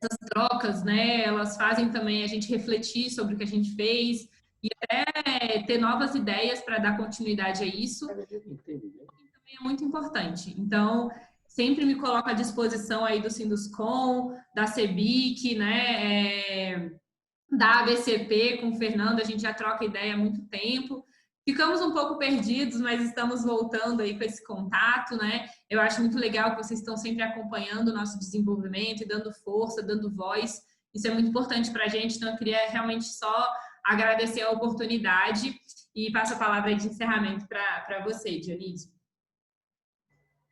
Essas trocas, né, elas fazem também a gente refletir sobre o que a gente fez e até ter novas ideias para dar continuidade a isso. Também é muito importante. Então, sempre me coloco à disposição aí do Sinduscom, da CEBIC, né, da ABCP com o Fernando, a gente já troca ideia há muito tempo. Ficamos um pouco perdidos, mas estamos voltando aí com esse contato, né? Eu acho muito legal que vocês estão sempre acompanhando o nosso desenvolvimento e dando força, dando voz. Isso é muito importante para a gente, então eu queria realmente só agradecer a oportunidade e passo a palavra de encerramento para você, Dionísio.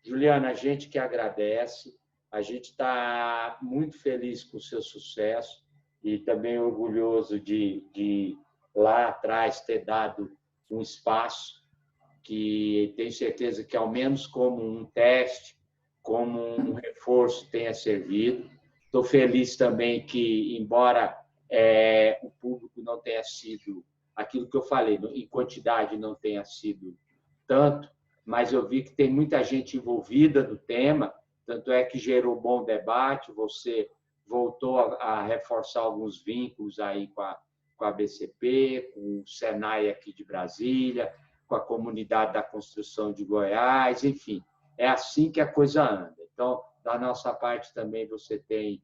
Juliana, a gente que agradece, a gente está muito feliz com o seu sucesso e também orgulhoso de lá atrás ter dado um espaço que tenho certeza que, ao menos como um teste, como um reforço, tenha servido. Estou feliz também que, embora o público não tenha sido aquilo que eu falei, em quantidade não tenha sido tanto, mas eu vi que tem muita gente envolvida no tema, tanto é que gerou bom debate, você voltou a reforçar alguns vínculos aí com a BCP, com o Senai aqui de Brasília, com a comunidade da construção de Goiás, enfim, é assim que a coisa anda. Então, da nossa parte também você tem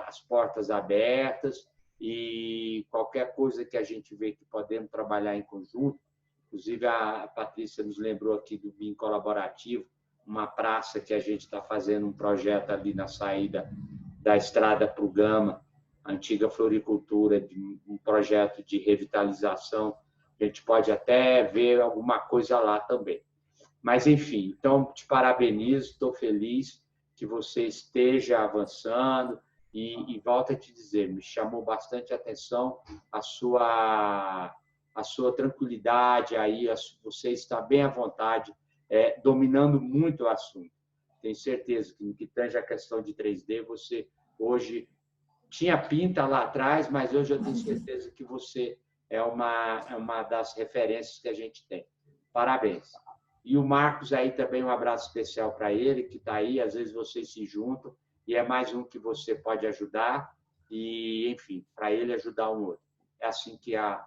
as portas abertas e qualquer coisa que a gente vê que podemos trabalhar em conjunto, inclusive a Patrícia nos lembrou aqui do BIM colaborativo, uma praça que a gente está fazendo um projeto ali na saída da estrada para o Gama, antiga floricultura, de um projeto de revitalização. A gente pode até ver alguma coisa lá também. Mas, enfim, então, te parabenizo, estou feliz que você esteja avançando e volto a te dizer, me chamou bastante a atenção a sua tranquilidade, aí você está bem à vontade, dominando muito o assunto. tenho certeza que no que tange a questão de 3D, você hoje tinha pinta lá atrás, mas hoje eu tenho certeza que você é uma das referências que a gente tem. Parabéns. E o Marcos aí também, um abraço especial para ele, que está aí, às vezes vocês se juntam, e é mais um que você pode ajudar, e, enfim, para ele ajudar um outro. É assim que a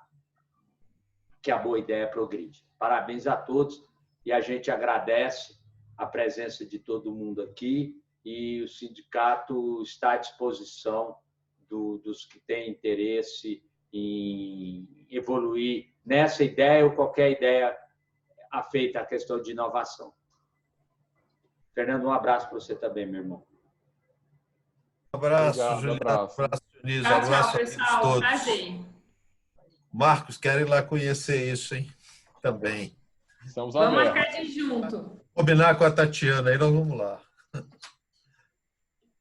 boa ideia progride. Parabéns a todos, e a gente agradece a presença de todo mundo aqui, e o sindicato está à disposição dos que têm interesse em evoluir nessa ideia ou qualquer ideia afeita à questão de inovação. Fernando, um abraço para você também, meu irmão. Um abraço, Obrigado, Juliana. abraço. Abraço, Dionísio. Tchau, Abraço tchau, a pessoal. todos. Prazer. Marcos, quero ir lá conhecer isso, hein? Também. Estamos Vamos abertos. marcar de junto. Combinar com a Tatiana, aí nós vamos lá.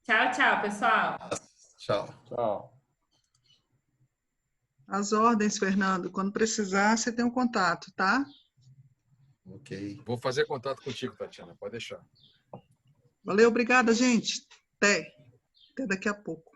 Tchau, tchau, pessoal. Tchau. Tchau. As ordens, Fernando. Quando precisar, você tem um contato, tá? Ok. Vou fazer contato contigo, Tatiana, pode deixar. Valeu, obrigada, gente. Até daqui a pouco.